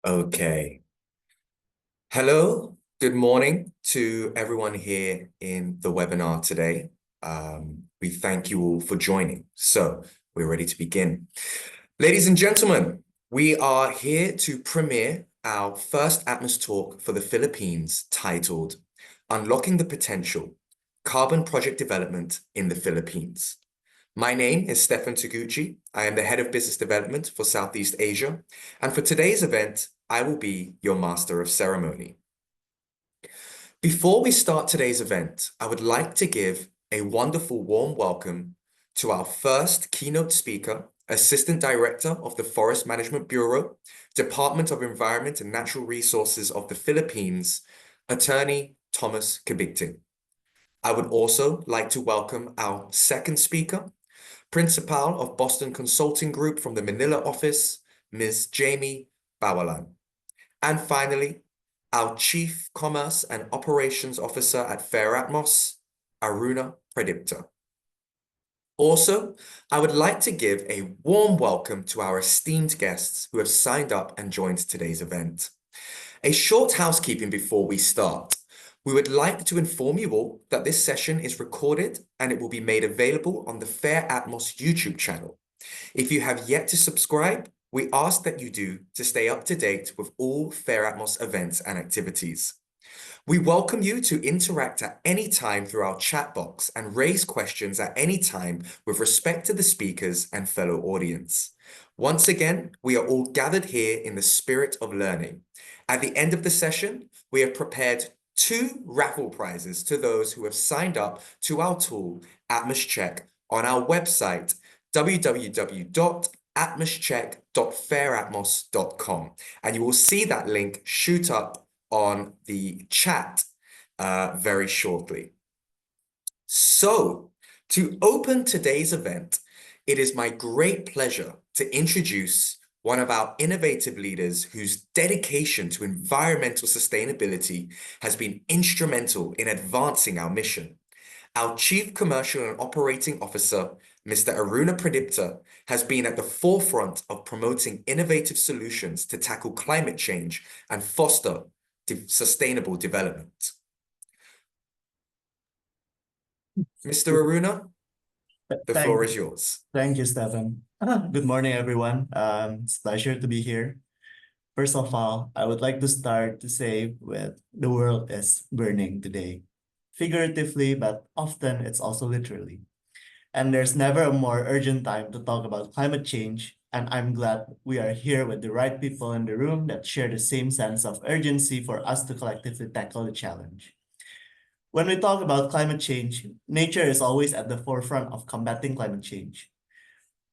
Okay. Hello, good morning to everyone here in the webinar today. We thank you all for joining. So we're ready to begin. Ladies and gentlemen, we are here to premiere our first AtmosTalk for the Philippines titled Unlocking the Potential, Carbon Project Development in the Philippines. My name is Stefan Taguchi. I am the Head of Business Development for Southeast Asia. And for today's event, I will be your Master of Ceremony. Before we start today's event, I would like to give a wonderful warm welcome to our first keynote speaker, Assistant Director of the Forest Management Bureau, Department of Environment and Natural Resources of the Philippines, Attorney Thomas Kabigting. I would also like to welcome our second speaker, Principal of Boston Consulting Group from the Manila office, Ms. Jamie Bawalan. And finally, our Chief Commerce and Operations Officer at Fairatmos, Aruna Pradipta. Also, I would like to give a warm welcome to our esteemed guests who have signed up and joined today's event. A short housekeeping before we start. We would like to inform you all that this session is recorded and it will be made available on the Fairatmos YouTube channel. If you have yet to subscribe, we ask that you do to stay up to date with all Fairatmos events and activities. We welcome you to interact at any time through our chat box and raise questions at any time with respect to the speakers and fellow audience. Once again, we are all gathered here in the spirit of learning. At the end of the session, we have prepared 2 raffle prizes to those who have signed up to our tool, AtmosCheck, on our website, www.atmoscheck.fairatmos.com. And you will see that link shoot up on the chat very shortly. So, to open today's event, it is my great pleasure to introduce one of our innovative leaders whose dedication to environmental sustainability has been instrumental in advancing our mission. Our Chief Commercial and Operating Officer, Mr. Aruna Pradipta, has been at the forefront of promoting innovative solutions to tackle climate change and foster sustainable development. Mr. Aruna, the floor is yours. Thank you, Stefan. Good morning, everyone. It's a pleasure to be here. First of all, I would like to start to say with the world is burning today, figuratively, but often it's also literally. And there's never a more urgent time to talk about climate change. And I'm glad we are here with the right people in the room that share the same sense of urgency for us to collectively tackle the challenge. When we talk about climate change, nature is always at the forefront of combating climate change.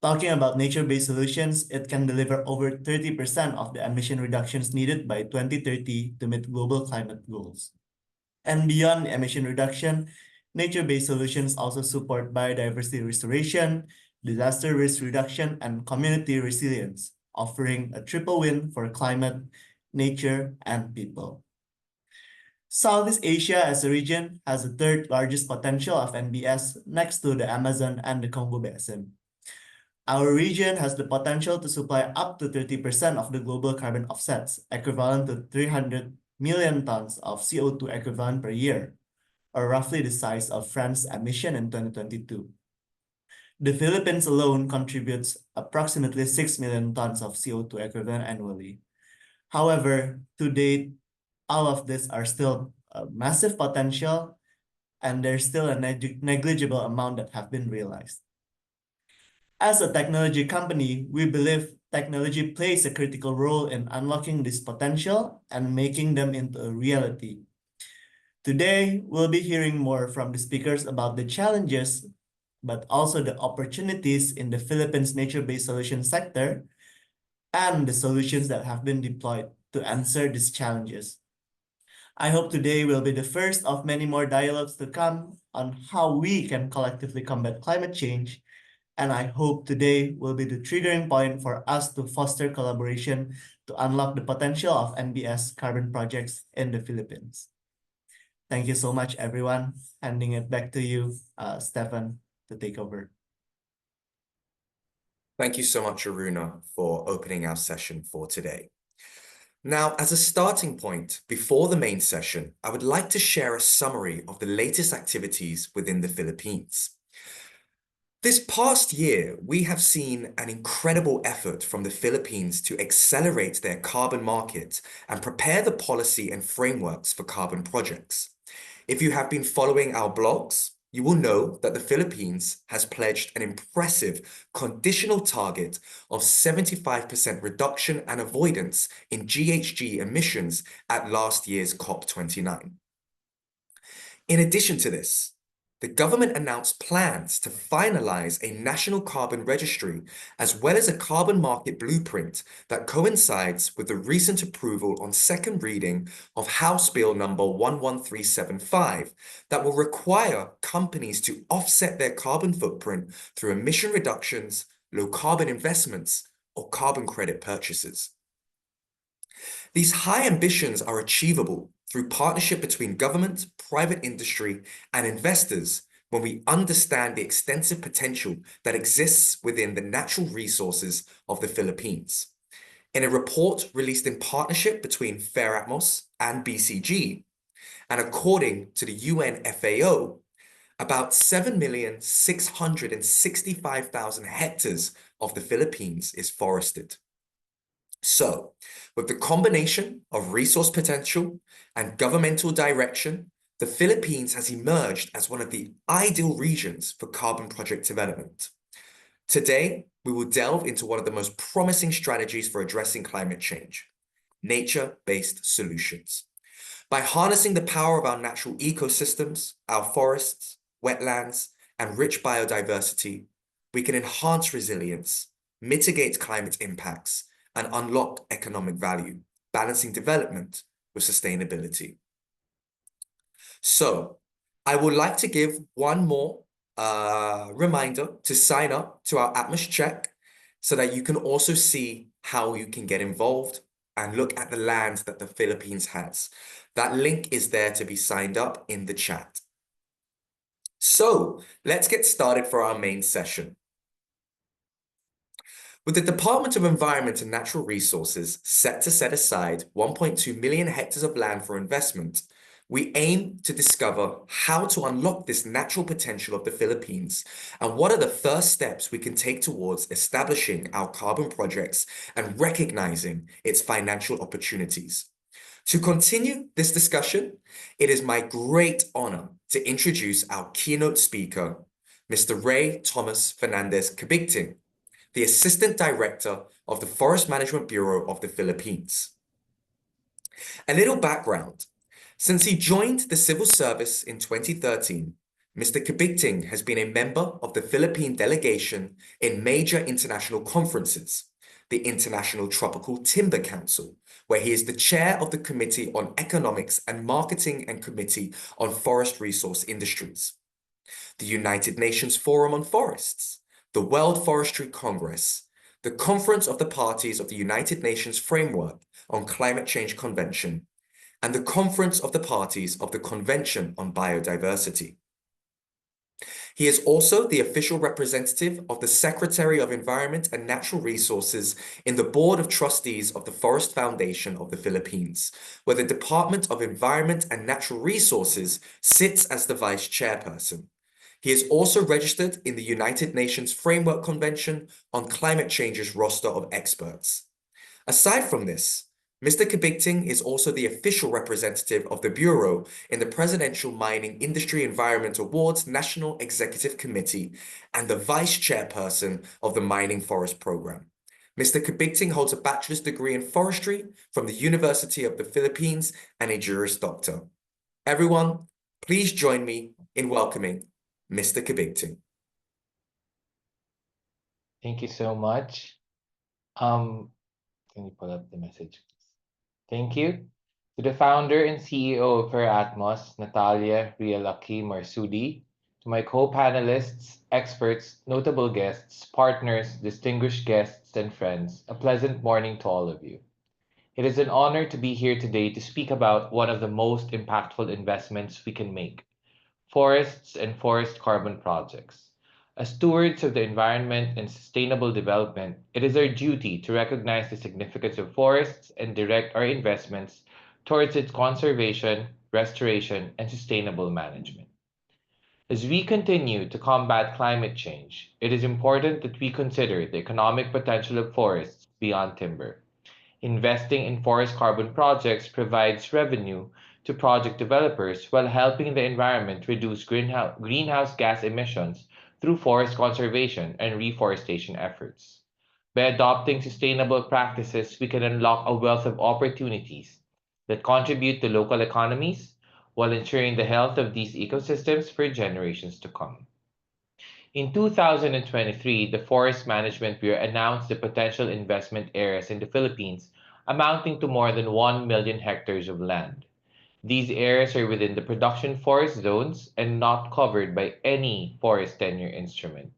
Talking about nature-based solutions, it can deliver over 30% of the emission reductions needed by 2030 to meet global climate goals. And beyond emission reduction, nature-based solutions also support biodiversity restoration, disaster risk reduction, and community resilience, offering a triple win for climate, nature, and people. Southeast Asia as a region has the 3rd largest potential of NBS next to the Amazon and the Congo Basin. Our region has the potential to supply up to 30% of the global carbon offsets, equivalent to 300 million tons of CO2 equivalent per year, or roughly the size of France's emission in 2022. The Philippines alone contributes approximately 6 million tons of CO2 equivalent annually. However, to date, all of this are still a massive potential, and there's still a negligible amount that have been realized. As a technology company, we believe technology plays a critical role in unlocking this potential and making them into a reality. Today, we'll be hearing more from the speakers about the challenges, but also the opportunities in the Philippines nature-based solution sector and the solutions that have been deployed to answer these challenges. I hope today will be the first of many more dialogues to come on how we can collectively combat climate change. And I hope today will be the triggering point for us to foster collaboration to unlock the potential of NBS carbon projects in the Philippines. Thank you so much, everyone. Handing it back to you, Stefan, to take over. Thank you so much, Aruna, for opening our session for today. Now, as a starting point, before the main session, I would like to share a summary of the latest activities within the Philippines. This past year, we have seen an incredible effort from the Philippines to accelerate their carbon market and prepare the policy and frameworks for carbon projects. If you have been following our blogs, you will know that the Philippines has pledged an impressive conditional target of 75% reduction and avoidance in GHG emissions at last year's COP29. In addition to this, the government announced plans to finalize a national carbon registry as well as a carbon market blueprint that coincides with the recent approval on second reading of House Bill number 11375 that will require companies to offset their carbon footprint through emission reductions, low carbon investments, or carbon credit purchases. These high ambitions are achievable through partnership between government, private industry, and investors when we understand the extensive potential that exists within the natural resources of the Philippines. In a report released in partnership between Fairatmos and BCG, and according to the UN FAO, about 7,665,000 hectares of the Philippines is forested. So, with the combination of resource potential and governmental direction, the Philippines has emerged as one of the ideal regions for carbon project development. Today, we will delve into one of the most promising strategies for addressing climate change, nature-based solutions. By harnessing the power of our natural ecosystems, our forests, wetlands, and rich biodiversity, we can enhance resilience, mitigate climate impacts, and unlock economic value, balancing development with sustainability. So, I would like to give one more reminder to sign up to our Atmos check so that you can also see how you can get involved and look at the land that the Philippines has. That link is there to be signed up in the chat. So, let's get started for our main session. With the Department of Environment and Natural Resources set to set aside 1.2 million hectares of land for investment, we aim to discover how to unlock this natural potential of the Philippines and what are the first steps we can take towards establishing our carbon projects and recognizing its financial opportunities. To continue this discussion, it is my great honor to introduce our keynote speaker, Mr. Ray Thomas Fernandez Kabigting, the Assistant Director of the Forest Management Bureau of the Philippines. A little background. Since he joined the civil service in 2013, Mr. Kabigting has been a member of the Philippine delegation in major international conferences, the International Tropical Timber Council, where he is the chair of the Committee on Economics and Marketing and Committee on Forest Resource Industries, the United Nations Forum on Forests, the World Forestry Congress, the Conference of the Parties of the United Nations Framework on Climate Change Convention, and the Conference of the Parties of the Convention on Biodiversity. He is also the official representative of the Secretary of Environment and Natural Resources in the Board of Trustees of the Forest Foundation of the Philippines, where the Department of Environment and Natural Resources sits as the vice chairperson. He is also registered in the United Nations Framework Convention on Climate Change's roster of experts. Aside from this, Mr. Kabigting is also the official representative of the Bureau in the Presidential Mining Industry Environment Awards National Executive Committee and the vice chairperson of the Mining Forest Program. Mr. Kabigting holds a bachelor's degree in forestry from the University of the Philippines and a Juris Doctor. Everyone, please join me in welcoming Mr. Kabigting. Thank you so much. Can you pull up the message? Thank you to the founder and CEO of Fairatmos, Natalia Rialaki Marsudi, to my co-panelists, experts, notable guests, partners, distinguished guests, and friends, a pleasant morning to all of you. It is an honor to be here today to speak about one of the most impactful investments we can make, forests and forest carbon projects, As stewards of the environment and sustainable development, it is our duty to recognize the significance of forests and direct our investments towards its conservation, restoration, and sustainable management. As we continue to combat climate change, it is important that we consider the economic potential of forests beyond timber. Investing in forest carbon projects provides revenue to project developers while helping the environment reduce greenhouse gas emissions through forest conservation and reforestation efforts. By adopting sustainable practices, we can unlock a wealth of opportunities that contribute to local economies while ensuring the health of these ecosystems for generations to come. In 2023, the Forest Management Bureau announced the potential investment areas in the Philippines amounting to more than 1 million hectares of land. These areas are within the production forest zones and not covered by any forest tenure instrument,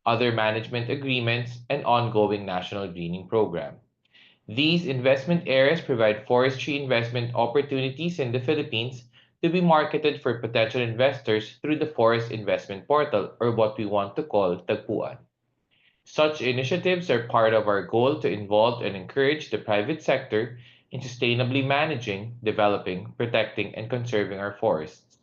other management agreements, and ongoing national greening program. These investment areas provide forestry investment opportunities in the Philippines to be marketed for potential investors through the Forest Investment Portal, or what we want to call Tagpuan. Such initiatives are part of our goal to involve and encourage the private sector in sustainably managing, developing, protecting, and conserving our forests.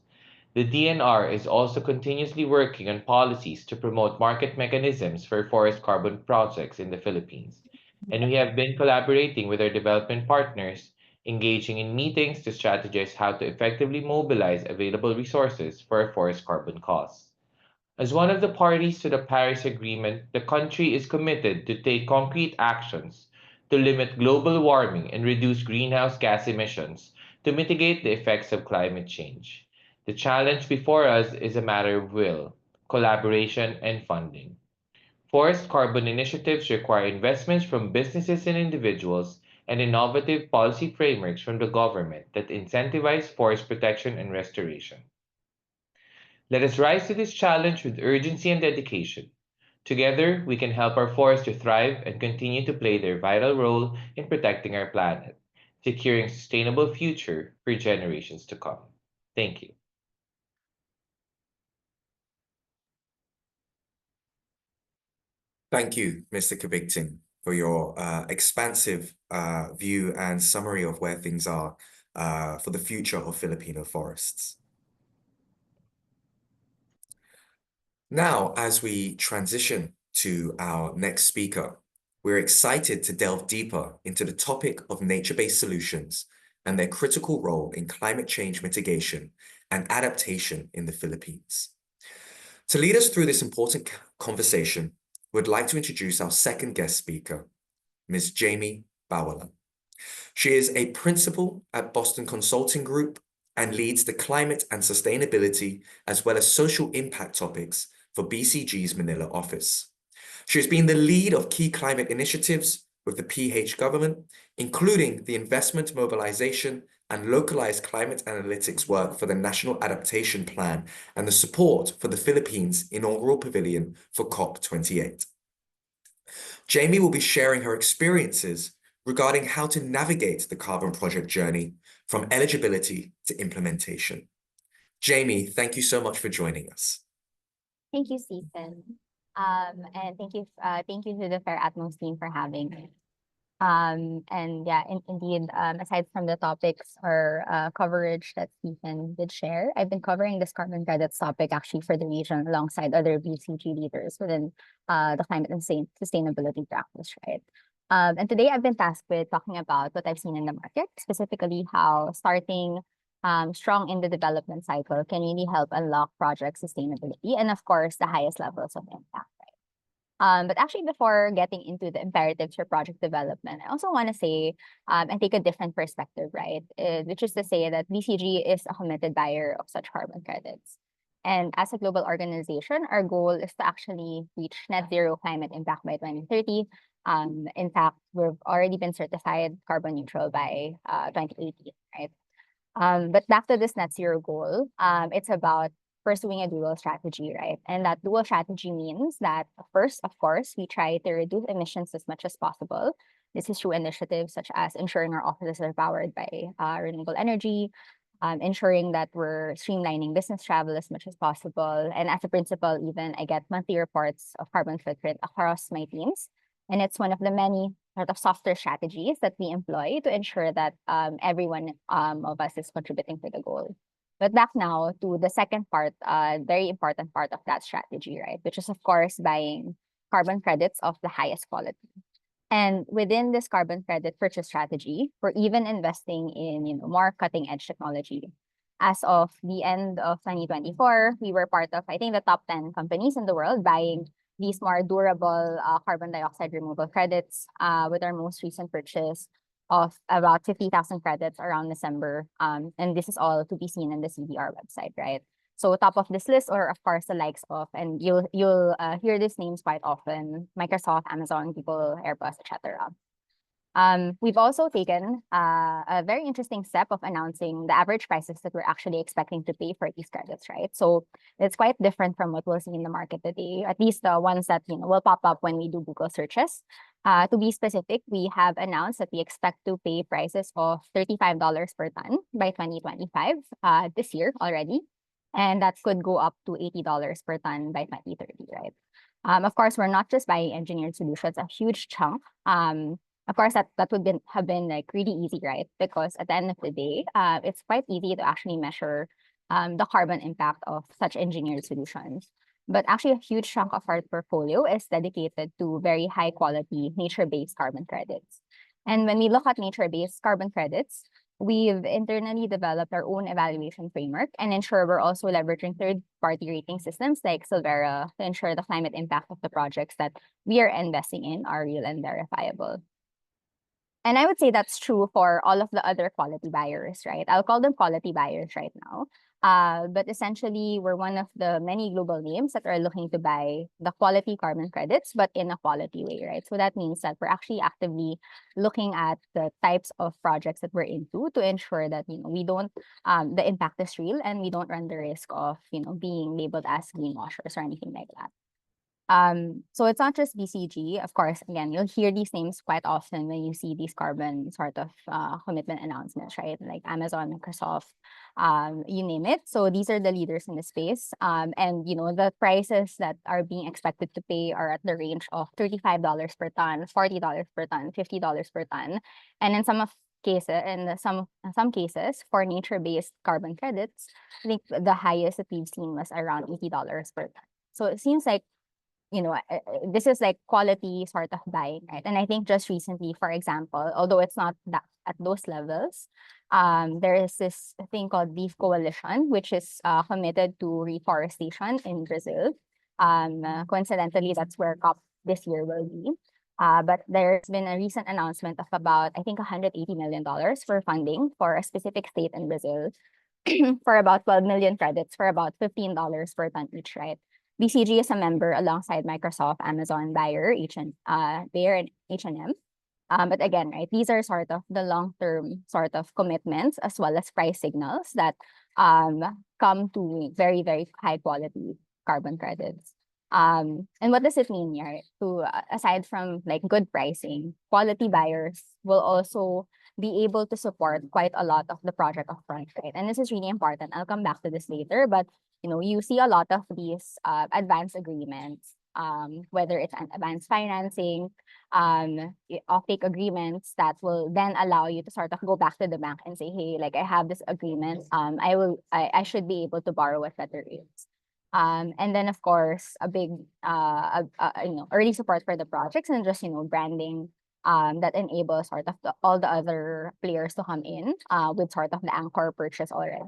The DNR is also continuously working on policies to promote market mechanisms for forest carbon projects in the Philippines, and we have been collaborating with our development partners, engaging in meetings to strategize how to effectively mobilize available resources for our forest carbon costs. As one of the parties to the Paris Agreement, the country is committed to take concrete actions to limit global warming and reduce greenhouse gas emissions to mitigate the effects of climate change. The challenge before us is a matter of will, collaboration, and funding. Forest carbon initiatives require investments from businesses and individuals and innovative policy frameworks from the government that incentivize forest protection and restoration. Let us rise to this challenge with urgency and dedication. Together, we can help our forests to thrive and continue to play their vital role in protecting our planet, securing a sustainable future for generations to come. Thank you. Thank you, Mr. Kabigting, for your expansive view and summary of where things are for the future of Filipino forests. Now, as we transition to our next speaker, we're excited to delve deeper into the topic of nature-based solutions and their critical role in climate change mitigation and adaptation in the Philippines. To lead us through this important conversation, we'd like to introduce our second guest speaker, Ms. Jamie Bawalan. She is a principal at Boston Consulting Group and leads the climate and sustainability as well as social impact topics for BCG's Manila office. She has been the lead of key climate initiatives with the PH government, including the investment mobilization and localized climate analytics work for the National Adaptation Plan and the support for the Philippines' inaugural pavilion for COP28. Jamie will be sharing her experiences regarding how to navigate the carbon project journey from eligibility to implementation. Jamie, thank you so much for joining us. Thank you, Stephen. And thank you to the Fairatmos team for having me. And yeah, indeed, aside from the topics or coverage that Stephen did share, I've been covering this carbon credits topic actually for the region alongside other BCG leaders within the climate and sustainability practice, right? And today I've been tasked with talking about what I've seen in the market, specifically how starting strong in the development cycle can really help unlock project sustainability and, of course, the highest levels of impact. But actually, before getting into the imperatives for project development, I also want to say and take a different perspective, right? Which is to say that BCG is a committed buyer of such carbon credits. And as a global organization, our goal is to actually reach net zero climate impact by 2030. In fact, we've already been certified carbon neutral by 2018, right? But back to this net zero goal, it's about pursuing a dual strategy, right? And that dual strategy means that first, of course, we try to reduce emissions as much as possible. This is through initiatives such as ensuring our offices are powered by renewable energy, ensuring that we're streamlining business travel as much as possible. And as a principal, even I get monthly reports of carbon footprint across my teams. And it's one of the many sort of softer strategies that we employ to ensure that everyone of us is contributing to the goal. But back now to the second part, very important part of that strategy, right? Which is, of course, buying carbon credits of the highest quality. And within this carbon credit purchase strategy, we're even investing in more cutting edge technology. As of the end of 2024, we were part of, I think, the top 10 companies in the world buying these more durable carbon dioxide removal credits with our most recent purchase of about 50,000 credits around December. And this is all to be seen in the CDR website, right? So top of this list, or of course the likes of, and you'll hear these names quite often: Microsoft, Amazon, Google, Airbus, etc. We've also taken a very interesting step of announcing the average prices that we're actually expecting to pay for these credits, right? So it's quite different from what we'll see in the market today, at least the ones that will pop up when we do Google searches. To be specific, we have announced that we expect to pay prices of $35 per ton by 2025, this year already. And that could go up to $80 per ton by 2030, right? Of course, we're not just buying engineered solutions, a huge chunk. Of course, that would have been like really easy, right? Because at the end of the day, it's quite easy to actually measure the carbon impact of such engineered solutions. But actually, a huge chunk of our portfolio is dedicated to very high quality nature-based carbon credits. And when we look at nature-based carbon credits, we've internally developed our own evaluation framework and ensure we're also leveraging third-party rating systems like Silvera to ensure the climate impact of the projects that we are investing in are real and verifiable. And I would say that's true for all of the other quality buyers, right? I'll call them quality buyers right now. But essentially, we're one of the many global names that are looking to buy the quality carbon credits, but in a quality way, right? So that means that we're actually actively looking at the types of projects that we're into to ensure that we don't the impact is real and we don't run the risk of being labeled as greenwashers or anything like that. So it's not just BCG. Of course, again, you'll hear these names quite often when you see these carbon sort of commitment announcements, right? Like Amazon, Microsoft, you name it. So these are the leaders in the space. And the prices that are being expected to pay are at the range of $35 per ton, $40 per ton, $50 per ton. And in some cases, for nature-based carbon credits, I think the highest that we've seen was around $80 per ton. So it seems like this is like quality sort of buying, right? And I think just recently, for example, although it's not that at those levels, there is this thing called Leaf Coalition, which is committed to reforestation in Brazil. Coincidentally, that's where COP this year will be. But there's been a recent announcement of about, I think, $180 million for funding for a specific state in Brazil for about 12 million credits for about $15 per ton each, right? BCG is a member alongside Microsoft, Amazon, Bayer, Bayer, and H&M. But again, right, these are sort of the long-term sort of commitments as well as price signals that come to very, very high quality carbon credits. And what does it mean here? Aside from like good pricing, quality buyers will also be able to support quite a lot of the project upfront, right? And this is really important. I'll come back to this later, but you see a lot of these advanced agreements, whether it's an advanced financing, offtake agreements that will then allow you to sort of go back to the bank and say, hey, like I have this agreement, I should be able to borrow at better rates. And then of course a big early support for the projects and just branding that enables sort of all the other players to come in with sort of the anchor purchase already.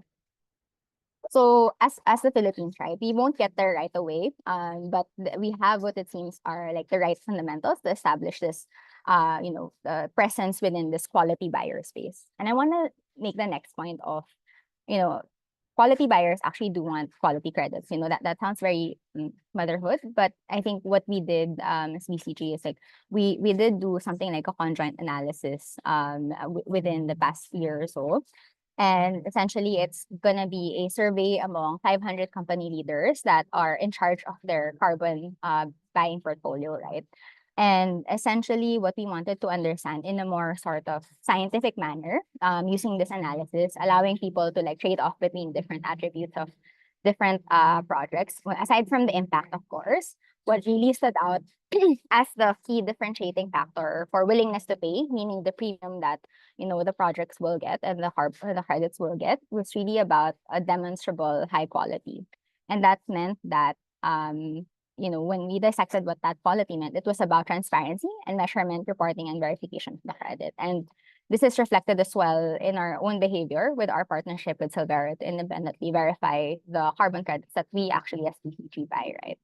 So as the Philippines, right, we won't get there right away, but we have what it seems are like the right fundamentals to establish this, the presence within this quality buyer space. And I want to make the next point of, quality buyers actually do want quality credits. That sounds very motherhood, but I think what we did as BCG is like we did do something like a conjoint analysis within the past year or so. And essentially, it's going to be a survey among 500 company leaders that are in charge of their carbon buying portfolio, right? And essentially, what we wanted to understand in a more sort of scientific manner, using this analysis, allowing people to like trade off between different attributes of different projects. Well, aside from the impact, of course, what really stood out as the key differentiating factor for willingness to pay, meaning the premium that the projects will get and the credits will get, was really about a demonstrable high quality, and that meant that when we dissected what that quality meant, it was about transparency and measurement, reporting, and verification of the credit. And this is reflected as well in our own behavior with our partnership with Silvera to independently verify the carbon credits that we actually as PCG buy, right?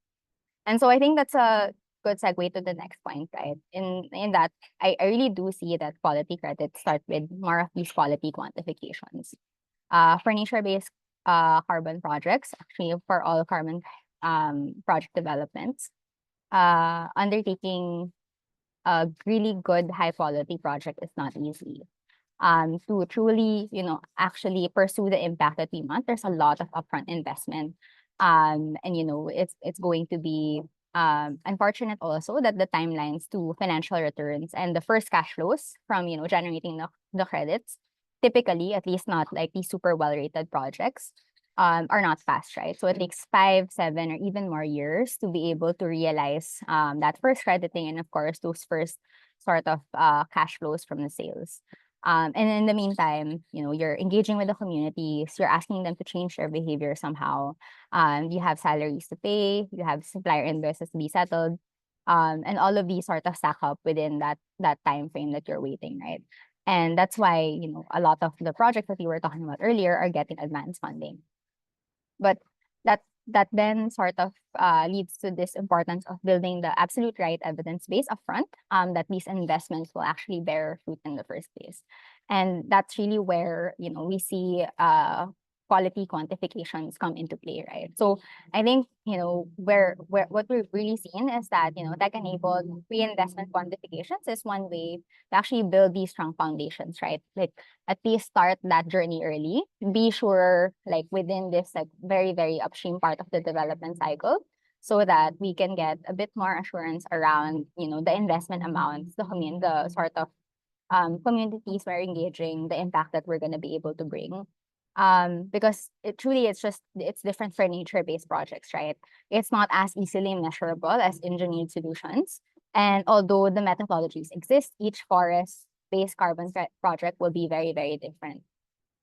And so I think that's a good segue to the next point, right? In that, I really do see that quality credits start with more of these quality quantifications. For nature-based carbon projects, actually for all carbon project developments, undertaking a really good high quality project is not easy. To truly, actually pursue the impact that we want, there's a lot of upfront investment. And it's going to be unfortunate also that the timelines to financial returns and the first cash flows from generating the credits, typically, at least not like these super well-rated projects, are not fast, right? So it takes 5, 7, or even more years to be able to realize that first crediting and of course those first sort of cash flows from the sales. And in the meantime, you're engaging with the communities, you're asking them to change their behavior somehow. You have salaries to pay, you have supplier invoices to be settled, and all of these sort of stack up within that time frame that you're waiting, right? And that's why, a lot of the projects that we were talking about earlier are getting advanced funding. But that then sort of leads to this importance of building the absolute right evidence base upfront, that these investments will actually bear fruit in the first place. And that's really where we see quality quantifications come into play, right? So I think where what we've really seen is that tech-enabled pre-investment quantifications is one way to actually build these strong foundations, right? Like at least start that journey early. Be sure like within this like very, very upstream part of the development cycle so that we can get a bit more assurance around, the investment amounts, the sort of communities we're engaging, the impact that we're going to be able to bring. Because it's different for nature-based projects, right? It's not as easily measurable as engineered solutions. And although the methodologies exist, each forest-based carbon project will be very, very different.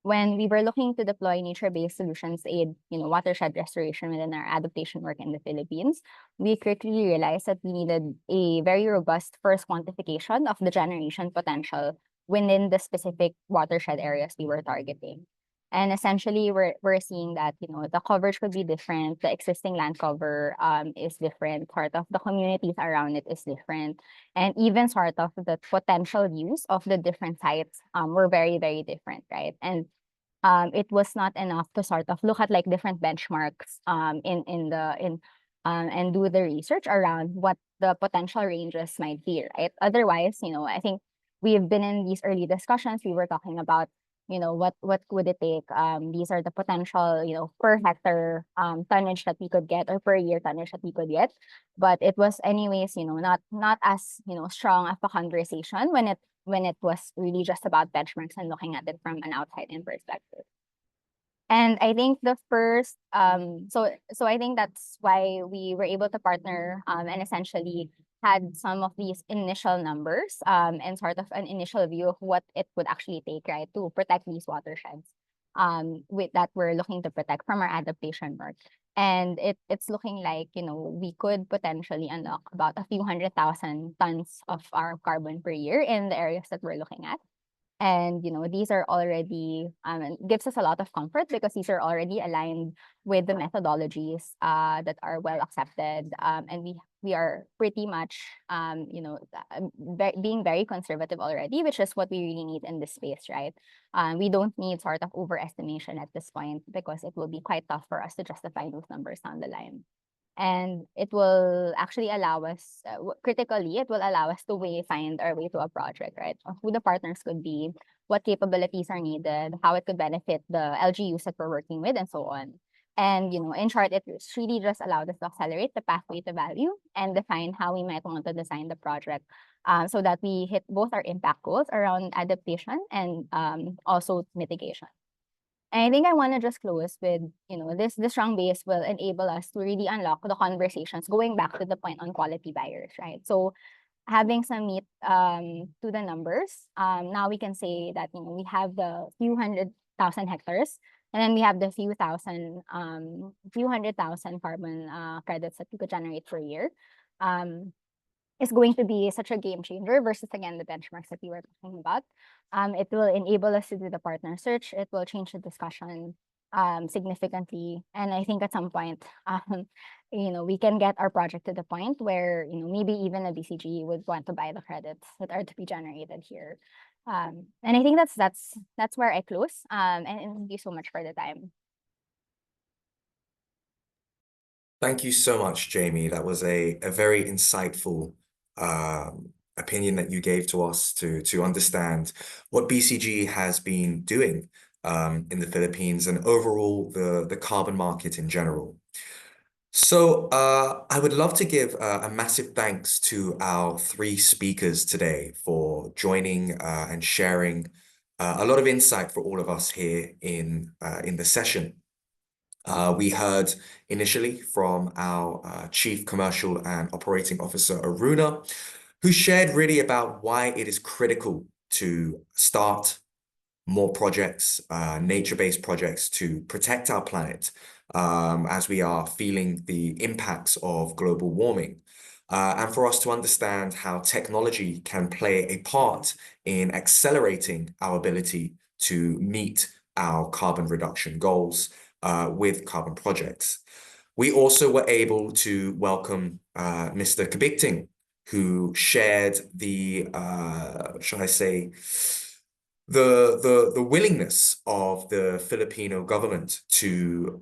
When we were looking to deploy nature-based solutions to aid, watershed restoration within our adaptation work in the Philippines, we quickly realized that we needed a very robust first quantification of the generation potential within the specific watershed areas we were targeting. And essentially, we're seeing that the coverage could be different, the existing land cover is different, part of the communities around it is different, and even sort of the potential use of the different sites were very, very different, right? And it was not enough to sort of look at like different benchmarks and do the research around what the potential ranges might be, right? Otherwise, I think we've been in these early discussions, we were talking about what would it take? These are the potential, per hectare tonnage that we could get or per year tonnage that we could get. But it was anyways, not as strong of a conversation when it was really just about benchmarks and looking at it from an outside-in perspective. And I think the first, so I think that's why we were able to partner and essentially had some of these initial numbers and sort of an initial view of what it would actually take, right, to protect these watersheds with that we're looking to protect from our adaptation work. And it's looking like, we could potentially unlock about a few 100,000 tons of our carbon per year in the areas that we're looking at. And these are already it gives us a lot of comfort because these are already aligned with the methodologies that are well accepted, and we are pretty much being very conservative already, which is what we really need in this space, right? We don't need sort of overestimation at this point because it will be quite tough for us to justify those numbers down the line. And it will actually allow us, critically, it will allow us to find our way to a project, right? Of who the partners could be, what capabilities are needed, how it could benefit the LGUs that we're working with, and so on. And, in short, it really just allowed us to accelerate the pathway to value and define how we might want to design the project, so that we hit both our impact goals around adaptation and also mitigation. And I think I want to just close with, this strong base will enable us to really unlock the conversations, going back to the point on quality buyers, right? So having some meat to the numbers, now we can say that, we have the few 100,000 hectares, and then we have the few 100,000 carbon credits that we could generate per year. Is going to be such a game changer versus, again, the benchmarks that we were talking about. It will enable us to do the partner search. It will change the discussion significantly. And I think at some point, we can get our project to the point where, maybe even a BCG would want to buy the credits that are to be generated here. And I think that's where I close. And thank you so much for the time. Thank you so much, Jamie. That was a very insightful opinion that you gave to us to understand what BCG has been doing in the Philippines and overall the carbon market in general. So I would love to give a massive thanks to our three speakers today for joining and sharing a lot of insight for all of us here in the session. We heard initially from our Chief Commercial and Operating Officer, Aruna, who shared really about why it is critical to start more projects, nature-based projects to protect our planet as we are feeling the impacts of global warming. And for us to understand how technology can play a part in accelerating our ability to meet our carbon reduction goals with carbon projects. We also were able to welcome Mr. Kabigting, who shared the, shall I say, the willingness of the Filipino government to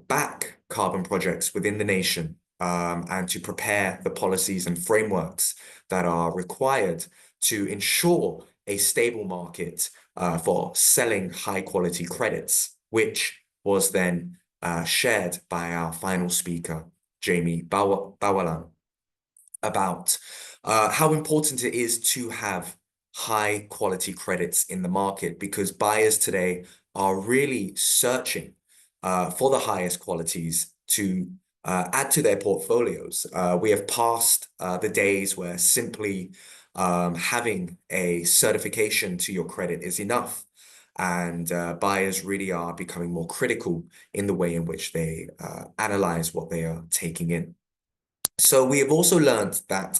back carbon projects within the nation and to prepare the policies and frameworks that are required to ensure a stable market for selling high quality credits, which was then shared by our final speaker, Jamie Bawalan, about how important it is to have high quality credits in the market, because buyers today are really searching for the highest qualities to add to their portfolios. We have passed the days where simply having a certification to your credit is enough. And buyers really are becoming more critical in the way in which they analyze what they are taking in. So we have also learned that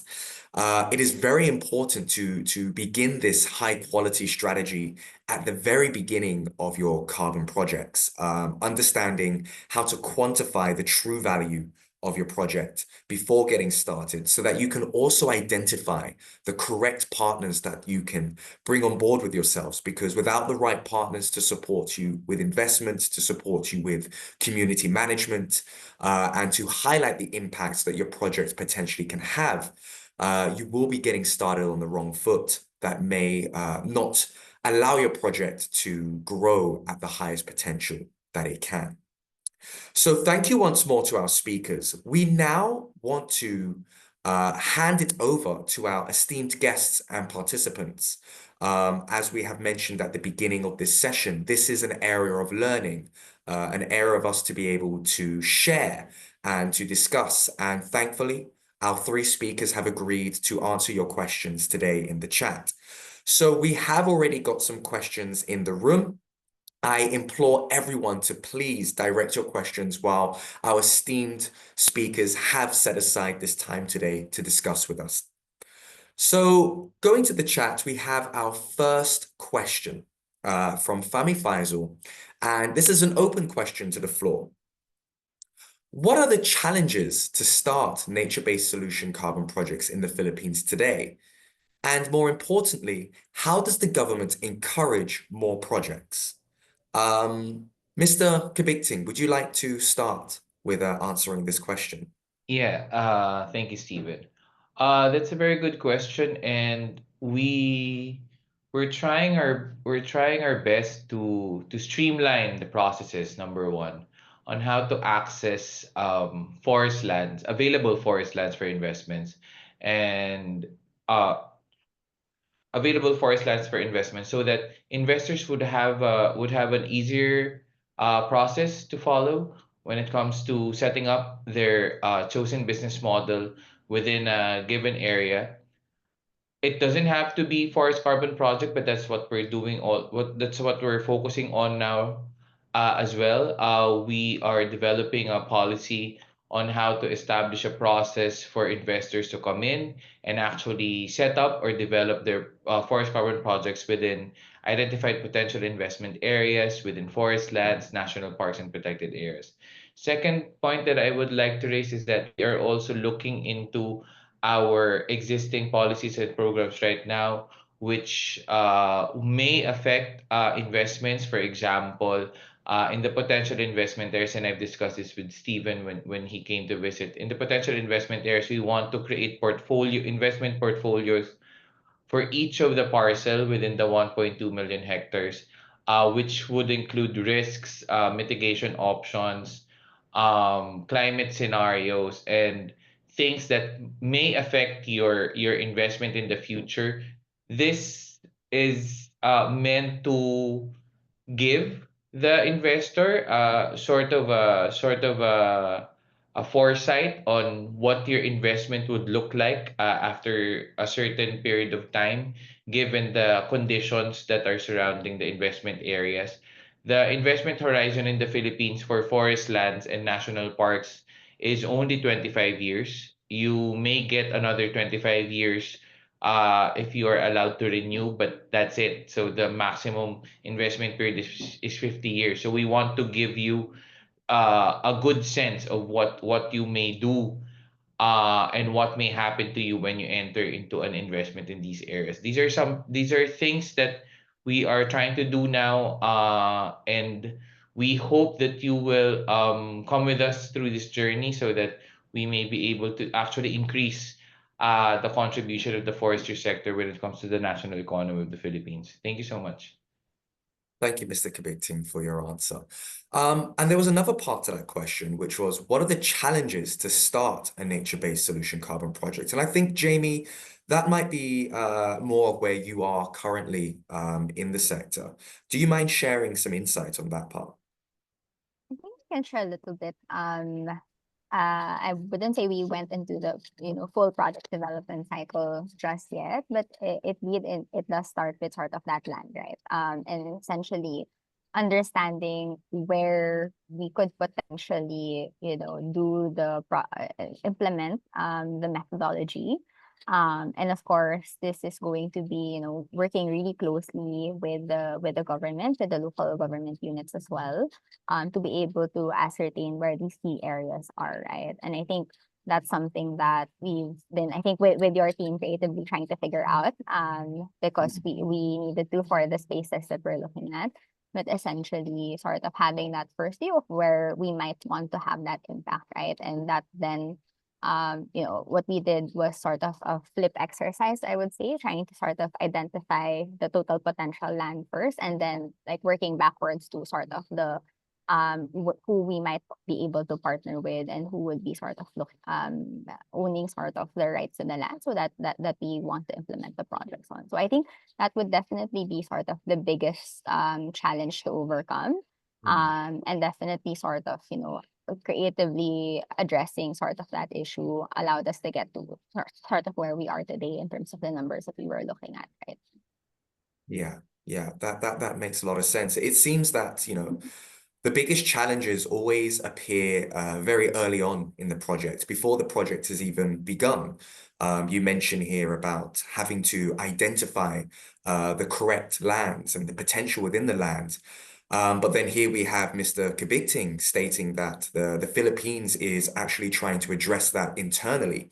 it is very important to begin this high quality strategy at the very beginning of your carbon projects, understanding how to quantify the true value of your project before getting started, so that you can also identify the correct partners that you can bring on board with yourselves. Because without the right partners to support you with investments, to support you with community management, and to highlight the impacts that your project potentially can have, you will be getting started on the wrong foot that may not allow your project to grow at the highest potential that it can. So thank you once more to our speakers. We now want to hand it over to our esteemed guests and participants. As we have mentioned at the beginning of this session, this is an area of learning, an area of us to be able to share and to discuss. And thankfully, our three speakers have agreed to answer your questions today in the chat. So we have already got some questions in the room. I implore everyone to please direct your questions while our esteemed speakers have set aside this time today to discuss with us. So going to the chat, we have our first question from Fami Faisal, and this is an open question to the floor. What are the challenges to start nature-based solution carbon projects in the Philippines today? And more importantly, how does the government encourage more projects? Mr. Kabigting, would you like to start with answering this question? Yeah, thank you, Steven. That's a very good question, and we're trying our best to streamline the processes, number one. on how to access forest lands, available forest lands for investments, and uh, available forest lands for investment, so that investors would have an easier process to follow when it comes to setting up their chosen business model within a given area. It doesn't have to be forest carbon project, but that's what we're doing. That's what we're focusing on now, as well. We are developing a policy on how to establish a process for investors to come in and actually set up or develop their forest carbon projects within identified potential investment areas, within forest lands, national parks, and protected areas. Second point that I would like to raise is that we are also looking into our existing policies and programs right now, which may affect investments. For example, in the potential investment areas, and I've discussed this with Stephen when he came to visit. In the potential investment areas, we want to create investment portfolios for each of the parcel within the 1.2 million hectares, which would include risks, mitigation options, climate scenarios, and things that may affect your investment in the future. This is meant to give the investor a foresight on what your investment would look like after a certain period of time, given the conditions that are surrounding the investment areas. The investment horizon in the Philippines for forest lands and national parks is only 25 years. You may get another 25 years if you are allowed to renew, but that's it. So the maximum investment period is 50 years. So we want to give you a good sense of what you may do and what may happen to you when you enter into an investment in these areas. These are things that we are trying to do now, and we hope that you will come with us through this journey so that we may be able to actually increase the contribution of the forestry sector when it comes to the national economy of the Philippines. Thank you so much. Thank you, Mr. Kabigting, for your answer. And there was another part to that question, which was, what are the challenges to start a nature-based solution carbon project? And I think, Jamie, that might be more of where you are currently in the sector. Do you mind sharing some insight on that part? I think I can share a little bit. I wouldn't say we went into the full project development cycle just yet, but it does start with sort of that land, right? And essentially understanding where we could potentially do implement the methodology. And of course, this is going to be working really closely with the government, with the local government units as well, to be able to ascertain where these key areas are, right? And I think that's something that we've been, I think, with your team creatively trying to figure out, because we needed to for the spaces that we're looking at. But essentially, sort of having that first view of where we might want to have that impact, right? And that then what we did was sort of a flip exercise, I would say, trying to sort of identify the total potential land first, and then like working backwards to sort of the who we might be able to partner with, and who would be sort of owning sort of the rights to the land, so that we want to implement the projects on. So I think that would definitely be sort of the biggest challenge to overcome, and definitely sort of creatively addressing sort of that issue allowed us to get to sort of where we are today in terms of the numbers that we were looking at, right? Yeah, that makes a lot of sense. It seems that, the biggest challenges always appear very early on in the project, before the project has even begun. You mentioned here about having to identify the correct lands and the potential within the land. But then here we have Mr. Kabigting stating that the Philippines is actually trying to address that internally.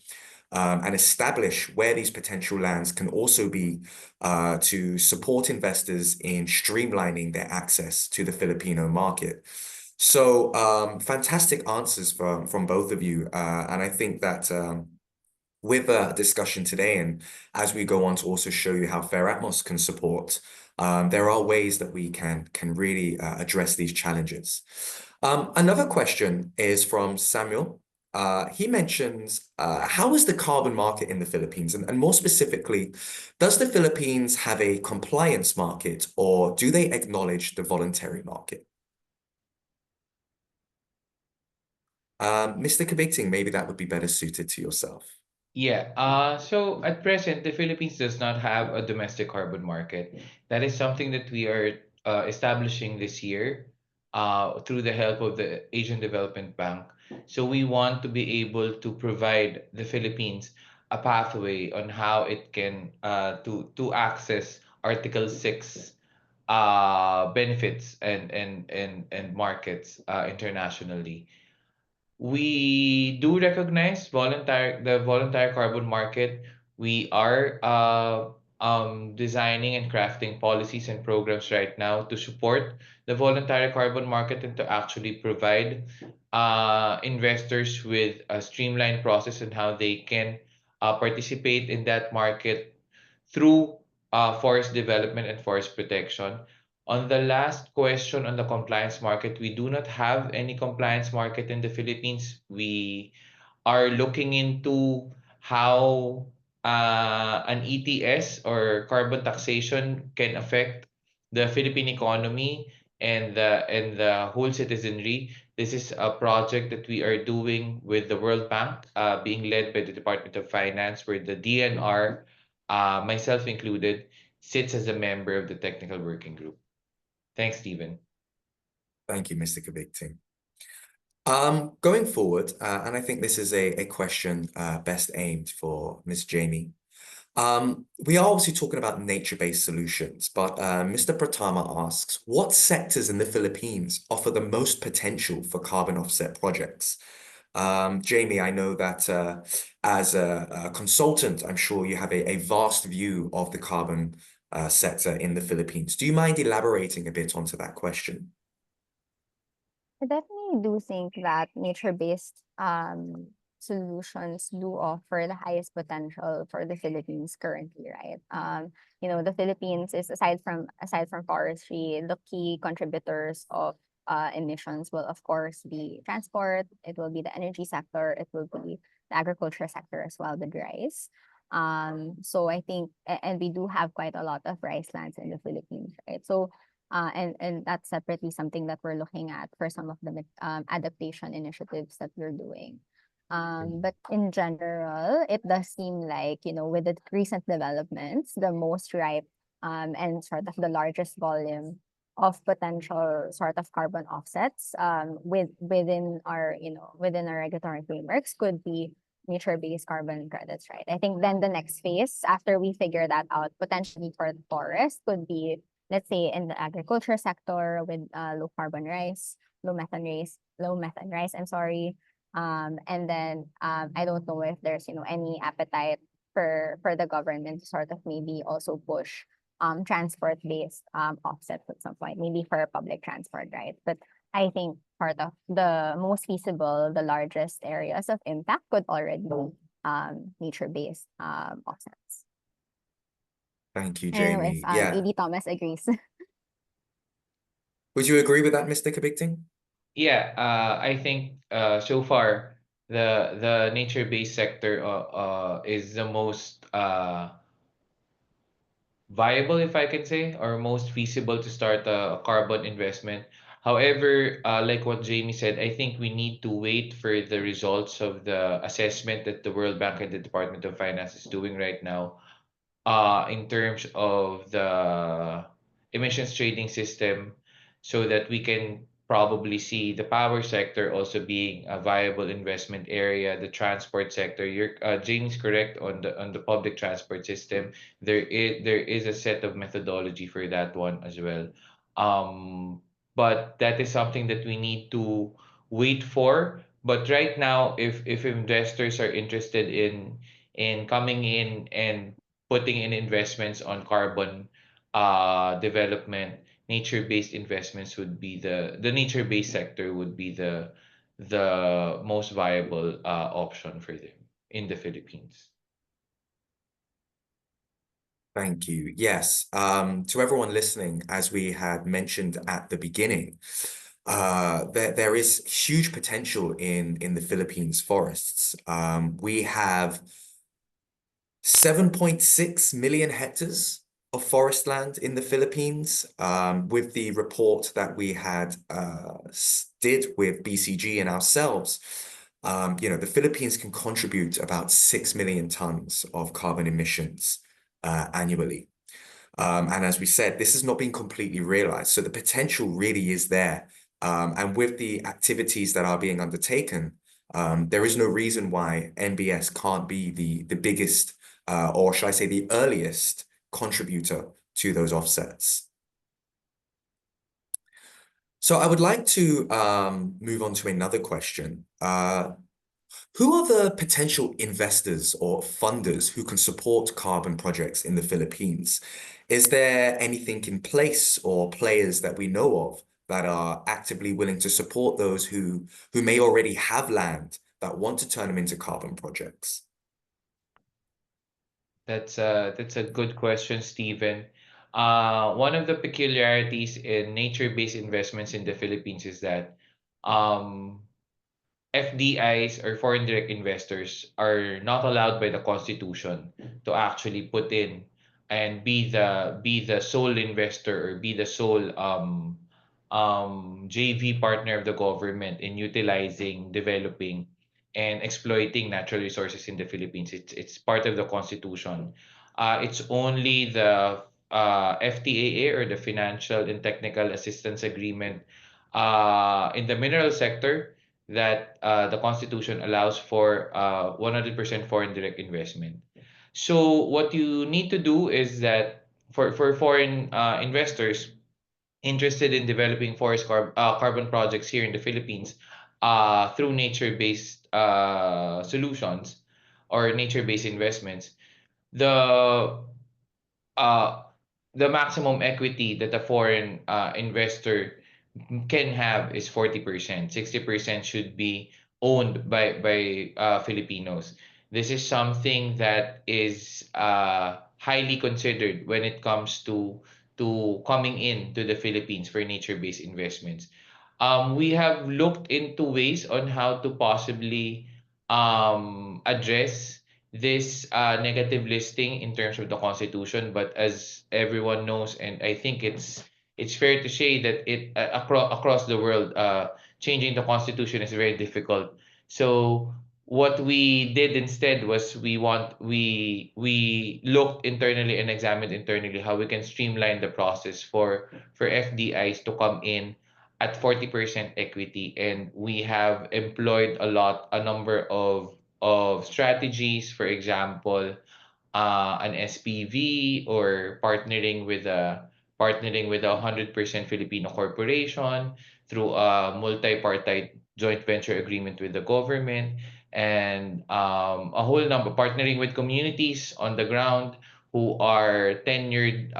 And establish where these potential lands can also be to support investors in streamlining their access to the Filipino market. So fantastic answers from both of you. And I think that with a discussion today, and as we go on to also show you how Fairatmos can support, there are ways that we can really address these challenges. Another question is from Samuel. He mentions, how is the carbon market in the Philippines? And more specifically, does the Philippines have a compliance market or do they acknowledge the voluntary market? Mr. Kabigting, maybe that would be better suited to yourself. Yeah, so at present, the Philippines does not have a domestic carbon market. That is something that we are establishing this year through the help of the Asian Development Bank. So we want to be able to provide the Philippines a pathway on how it can to access Article 6 benefits and markets internationally. We do recognize the voluntary carbon market. We are designing and crafting policies and programs right now to support the voluntary carbon market and to actually provide investors with a streamlined process on how they can participate in that market through forest development and forest protection. On the last question on the compliance market, we do not have any compliance market in the Philippines. We are looking into how an ETS or carbon taxation can affect the Philippine economy and the whole citizenry. This is a project that we are doing with the World Bank, being led by the Department of Finance, where the DNR, myself included, sits as a member of the technical working group. Thanks, Stephen. Thank you, Mr. Kabigting. Going forward, and I think this is a question best aimed for Ms. Jamie. We are obviously talking about nature-based solutions, but Mr. Pratama asks, what sectors in the Philippines offer the most potential for carbon offset projects? Jamie, I know that as a consultant, I'm sure you have a vast view of the carbon sector in the Philippines. Do you mind elaborating a bit onto that question? I definitely do think that nature-based solutions do offer the highest potential for the Philippines currently, right? The Philippines is aside from forestry, the key contributors of emissions will of course be transport, it will be the energy sector, it will be the agriculture sector as well, with rice. So I think, and we do have quite a lot of rice lands in the Philippines, right? So and that's separately something that we're looking at for some of the adaptation initiatives that we're doing. But in general, it does seem like, with the recent developments, the most ripe and sort of the largest volume of potential sort of carbon offsets within our regulatory frameworks could be nature-based carbon credits, right? I think then the next phase after we figure that out, potentially for the forest, could be, let's say, in the agriculture sector with low methane rice, I'm sorry. And then I don't know if there's any appetite for the government to sort of maybe also push transport-based offsets at some point, maybe for public transport, right? But I think part of the most feasible, the largest areas of impact could already be nature-based offsets. Thank you, I don't know Jamie. if Yeah. AD Thomas agrees. Would you agree with that, Mr. Kabigting? Yeah, I think so far the nature-based sector is the most viable, if I can say, or most feasible to start a carbon investment. However, like what Jamie said, I think we need to wait for the results of the assessment that the World Bank and the Department of Finance is doing right now in terms of the emissions trading system, so that we can probably see the power sector also being a viable investment area, the transport sector. Jamie's correct on the public transport system. There is a set of methodology for that one as well. But that is something that we need to wait for. But right now, if investors are interested in coming in and putting in investments on carbon development, nature-based investments would be the nature-based sector would be the most viable option for them in the Philippines. Thank you. Yes. To everyone listening, as we had mentioned at the beginning, there is huge potential in the Philippines forests. We have 7.6 million hectares of forest land in the Philippines. With the report that we had did with BCG and ourselves, the Philippines can contribute about 6 million tons of carbon emissions annually. And as we said, this has not been completely realized. So the potential really is there. And with the activities that are being undertaken, there is no reason why NBS can't be the biggest, or should I say the earliest contributor to those offsets. So I would like to move on to another question. Who are the potential investors or funders who can support carbon projects in the Philippines? Is there anything in place or players that we know of that are actively willing to support those who may already have land that want to turn them into carbon projects? That's a good question, Stephen. One of the peculiarities in nature-based investments in the Philippines is that um, FDIs or foreign direct investors are not allowed by the Constitution to actually put in and be the sole investor or be the sole JV partner of the government in utilizing, developing, and exploiting natural resources in the Philippines. It's part of the Constitution. It's only the FTAA or the Financial and Technical Assistance Agreement in the mineral sector that the Constitution allows for 100% foreign direct investment. So what you need to do is that for foreign investors interested in developing carbon projects here in the Philippines through nature-based solutions or nature-based investments, the uh, the maximum equity that a foreign investor can have is 40%. 60% should be owned by Filipinos. This is something that is highly considered when it comes to coming in to the Philippines for nature-based investments. We have looked into ways on how to possibly address this negative listing in terms of the Constitution, but as everyone knows, and I think it's fair to say that it across the world, changing the Constitution is very difficult. So what we did instead was we looked internally and examined internally how we can streamline the process for FDIs to come in at 40% equity, and we have employed a number of strategies. For example, an SPV or partnering with a 100% Filipino corporation through a multi-party joint venture agreement with the government, and a whole number partnering with communities on the ground who are tenured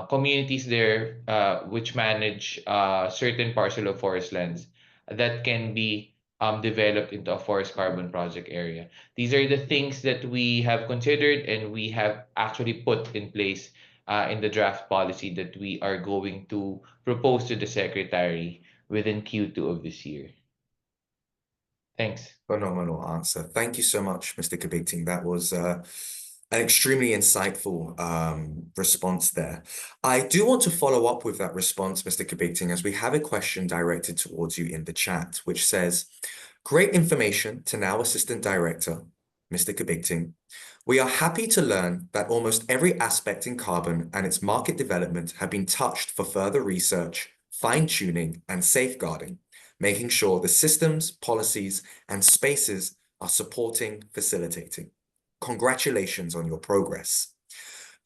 communities there, which manage certain parcel of forest lands that can be developed into a forest carbon project area. These are the things that we have considered and we have actually put in place in the draft policy that we are going to propose to the Secretary within Q2 of this year. Thanks. Phenomenal answer. Thank you so much, Mr. Kabigting. That was an extremely insightful response there. I do want to follow up with that response, Mr. Kabigting, as we have a question directed towards you in the chat, which says, great information to now Assistant Director, Mr. Kabigting. We are happy to learn that almost every aspect in carbon and its market development have been touched for further research, fine-tuning, and safeguarding, making sure the systems, policies, and spaces are supporting, facilitating. Congratulations on your progress.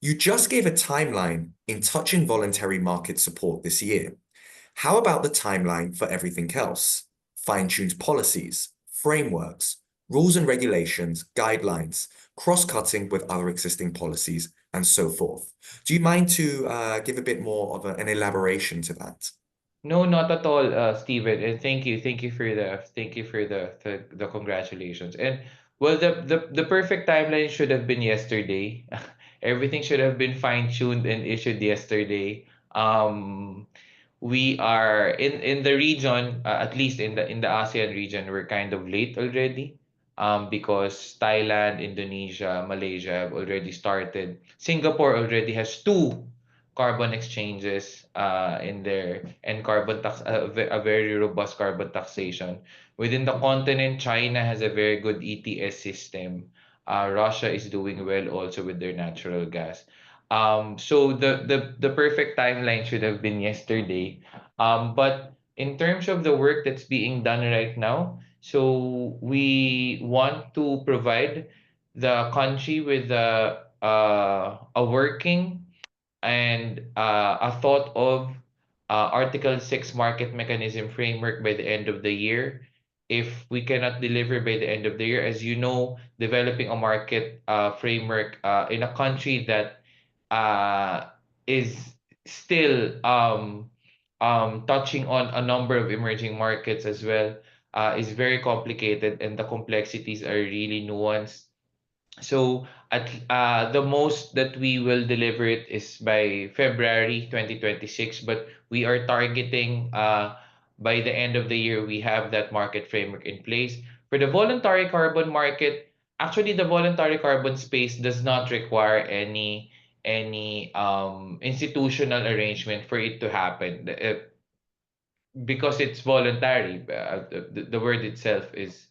You just gave a timeline in touching voluntary market support this year. How about the timeline for everything else? Fine-tuned policies, frameworks, rules and regulations, guidelines, cross-cutting with other existing policies, and so forth. Do you mind to give a bit more of an elaboration to that? No, not at all, Steven. And thank you for the congratulations. And well, the perfect timeline should have been yesterday. Everything should have been fine-tuned and issued yesterday. we are in the region, at least in the ASEAN region, we're kind of late already. Because Thailand, Indonesia, Malaysia have already started. Singapore already has two carbon exchanges in there, and carbon tax a very robust carbon taxation. Within the continent, China has a very good ETS system. Russia is doing well also with their natural gas. So the perfect timeline should have been yesterday. But in terms of the work that's being done right now, so we want to provide the country with a working and a thought of Article 6 market mechanism framework by the end of the year. If we cannot deliver by the end of the year, as you know, developing a market framework in a country that uh, is still touching on a number of emerging markets as well is very complicated, and the complexities are really nuanced. So at the most that we will deliver it is by February 2026, but we are targeting by the end of the year we have that market framework in place. For the voluntary carbon market, actually the voluntary carbon space does not require any institutional arrangement for it to happen. Because it's voluntary. The word itself is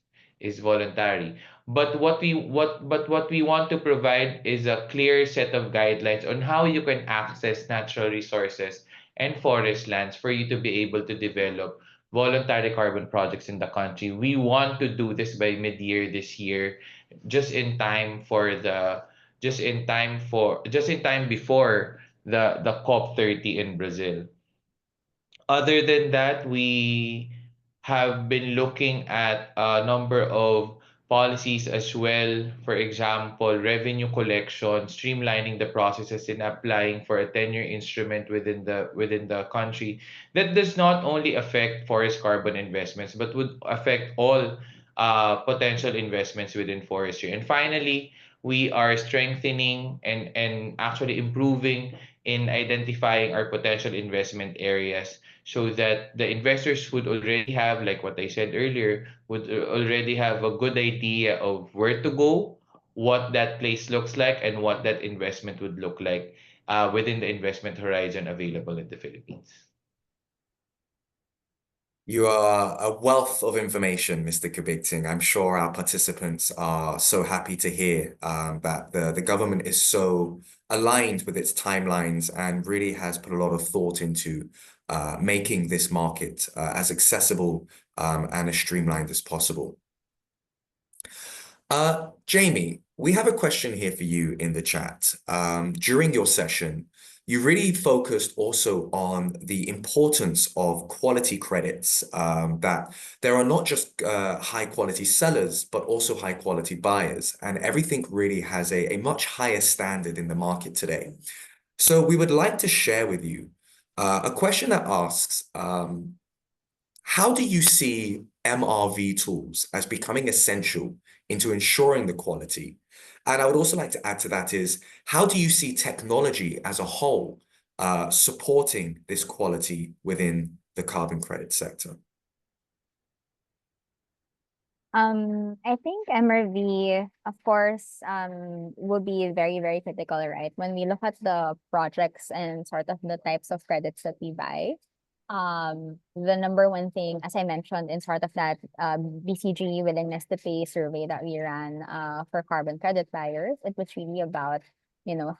voluntary. But what we want to provide is a clear set of guidelines on how you can access natural resources and forest lands for you to be able to develop voluntary carbon projects in the country. We want to do this by mid-year this year, just in time for the just in time before the COP30 in Brazil. Other than that, we have been looking at a number of policies as well. For example, revenue collection, streamlining the processes in applying for a 10-year instrument within the country that does not only affect forest carbon investments but would affect all potential investments within forestry. And finally, we are strengthening and actually improving in identifying our potential investment areas so that the investors would already have, like what I said earlier, would already have a good idea of where to go, what that place looks like, and what that investment would look like within the investment horizon available in the Philippines. You are a wealth of information, Mr. Kabigting. I'm sure our participants are so happy to hear that the government is so aligned with its timelines and really has put a lot of thought into making this market as accessible and as streamlined as possible. Jamie, we have a question here for you in the chat. During your session, you really focused also on the importance of quality credits, that there are not just high quality sellers, but also high quality buyers, and everything really has a much higher standard in the market today. So we would like to share with you a question that asks, how do you see MRV tools as becoming essential into ensuring the quality? And I would also like to add to that is, how do you see technology as a whole supporting this quality within the carbon credit sector? I think MRV, of course, will be very, very critical, right? When we look at the projects and sort of the types of credits that we buy, the number one thing, as I mentioned, in sort of that BCG willingness to pay survey that we ran for carbon credit buyers, it was really about,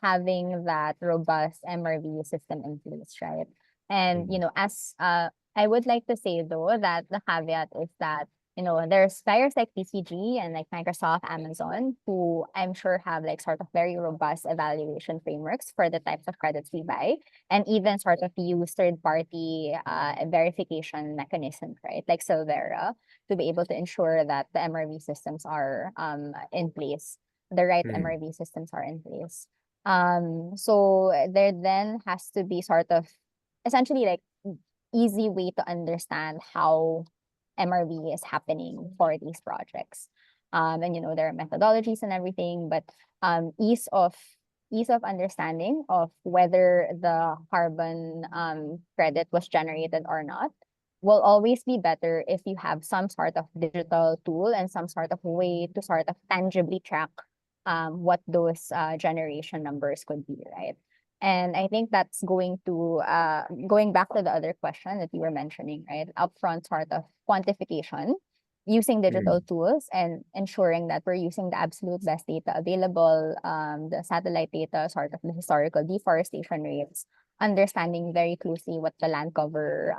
having that robust MRV system in place, right? And, as I would like to say though, that the caveat is that there's buyers like BCG and like Microsoft, Amazon, who I'm sure have like sort of very robust evaluation frameworks for the types of credits we buy, and even sort of use third-party verification mechanisms, right? Like Silvera, to be able to ensure that the MRV systems are in place, the right MRV systems are in place. So there then has to be sort of essentially like easy way to understand how MRV is happening for these projects. And there are methodologies and everything, but ease of ease of understanding of whether the carbon credit was generated or not will always be better if you have some sort of digital tool and some sort of way to sort of tangibly track what those generation numbers could be, right? And I think that's going to going back to the other question that you were mentioning, right? Upfront sort of quantification using digital tools and ensuring that we're using the absolute best data available, the satellite data, sort of the historical deforestation rates, understanding very closely what the land cover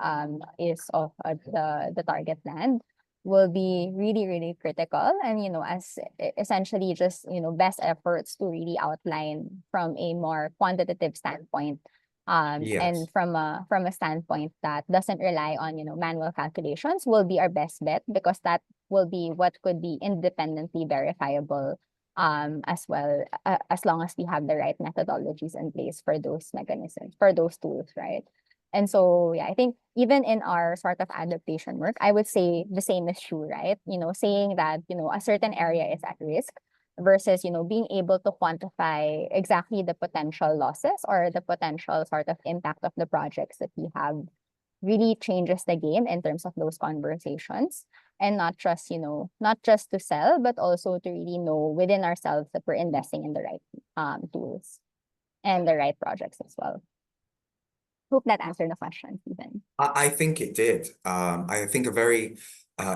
is of the target land will be really, really critical. And, as essentially just, best efforts to really outline from a more quantitative standpoint. Yes. And from a standpoint that doesn't rely on, manual calculations will be our best bet because that will be what could be independently verifiable as well, as long as we have the right methodologies in place for those mechanisms, for those tools, right? And so, yeah, I think even in our sort of adaptation work, I would say the same is true, right? Saying that, a certain area is at risk versus, being able to quantify exactly the potential losses or the potential sort of impact of the projects that we have really changes the game in terms of those conversations and not just, not just to sell, but also to really know within ourselves that we're investing in the right tools and the right projects as well. Hope that answered the question, Stephen. I think it did. I think a very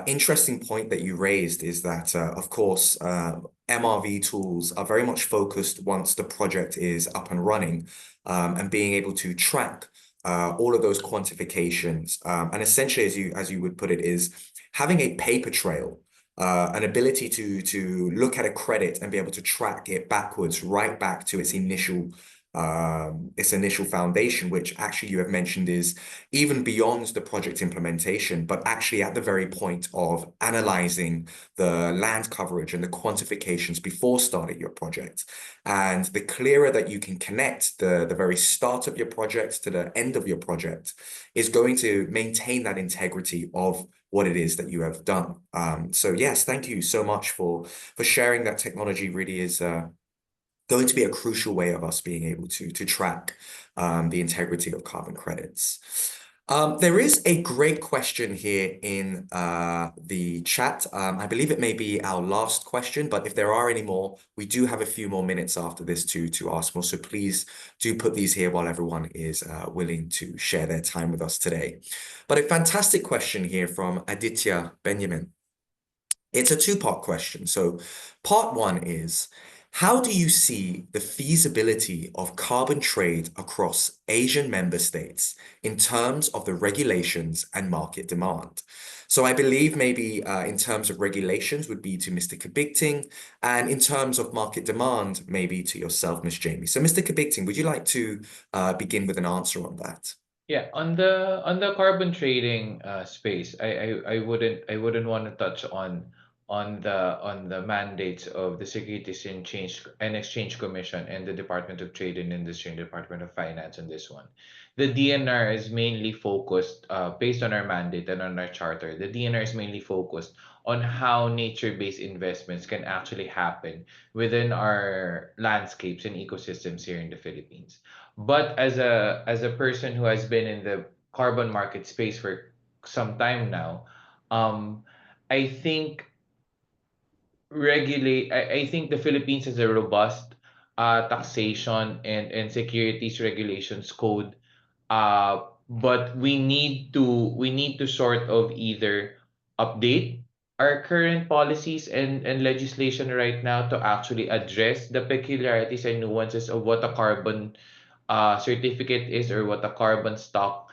interesting point that you raised is that, of course, MRV tools are very much focused once the project is up and running and being able to track all of those quantifications. And essentially, as you would put it, is having a paper trail, an ability to look at a credit and be able to track it backwards, right back to its initial foundation, which actually you have mentioned is even beyond the project implementation, but actually at the very point of analyzing the land coverage and the quantifications before starting your project. And the clearer that you can connect the very start of your project to the end of your project is going to maintain that integrity of what it is that you have done. So yes, thank you so much for sharing that. Technology really is going to be a crucial way of us being able to track the integrity of carbon credits. There is a great question here in the chat. I believe it may be our last question, but if there are any more, we do have a few more minutes after this to ask more. So please do put these here while everyone is willing to share their time with us today. But a fantastic question here from Aditya Benjamin. It's a two-part question. So part one is, how do you see the feasibility of carbon trade across Asian member states in terms of the regulations and market demand? So I believe maybe in terms of regulations would be to Mr. Kabigting, and in terms of market demand, maybe to yourself, Ms. Jamie. So Mr. Kabigting, would you like to begin with an answer on that? Yeah, on the carbon trading space, I wouldn't want to touch on the mandates of the Securities and Exchange Commission and the Department of Trade and Industry and Department of Finance on this one. The DNR is mainly focused, based on our mandate and on our charter, the DNR is mainly focused on how nature-based investments can actually happen within our landscapes and ecosystems here in the Philippines. But as a person who has been in the carbon market space for some time now, I think I think the Philippines has a robust taxation and securities regulations code, but we need to sort of either update our current policies and legislation right now to actually address the peculiarities and nuances of what a carbon certificate is, or what a carbon stock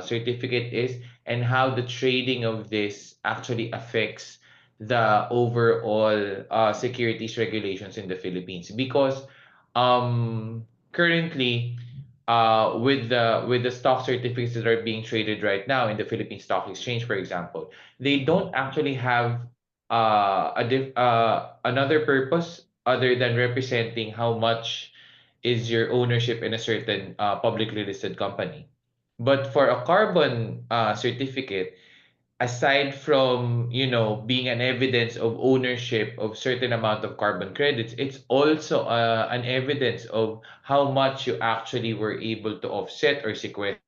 certificate is, and how the trading of this actually affects the overall securities regulations in the Philippines. Because currently, with the stock certificates that are being traded right now in the Philippine Stock Exchange, for example, they don't actually have another purpose other than representing how much is your ownership in a certain publicly listed company. But for a carbon certificate, aside from, being an evidence of ownership of certain amount of carbon credits, it's also an evidence of how much you actually were able to offset or sequester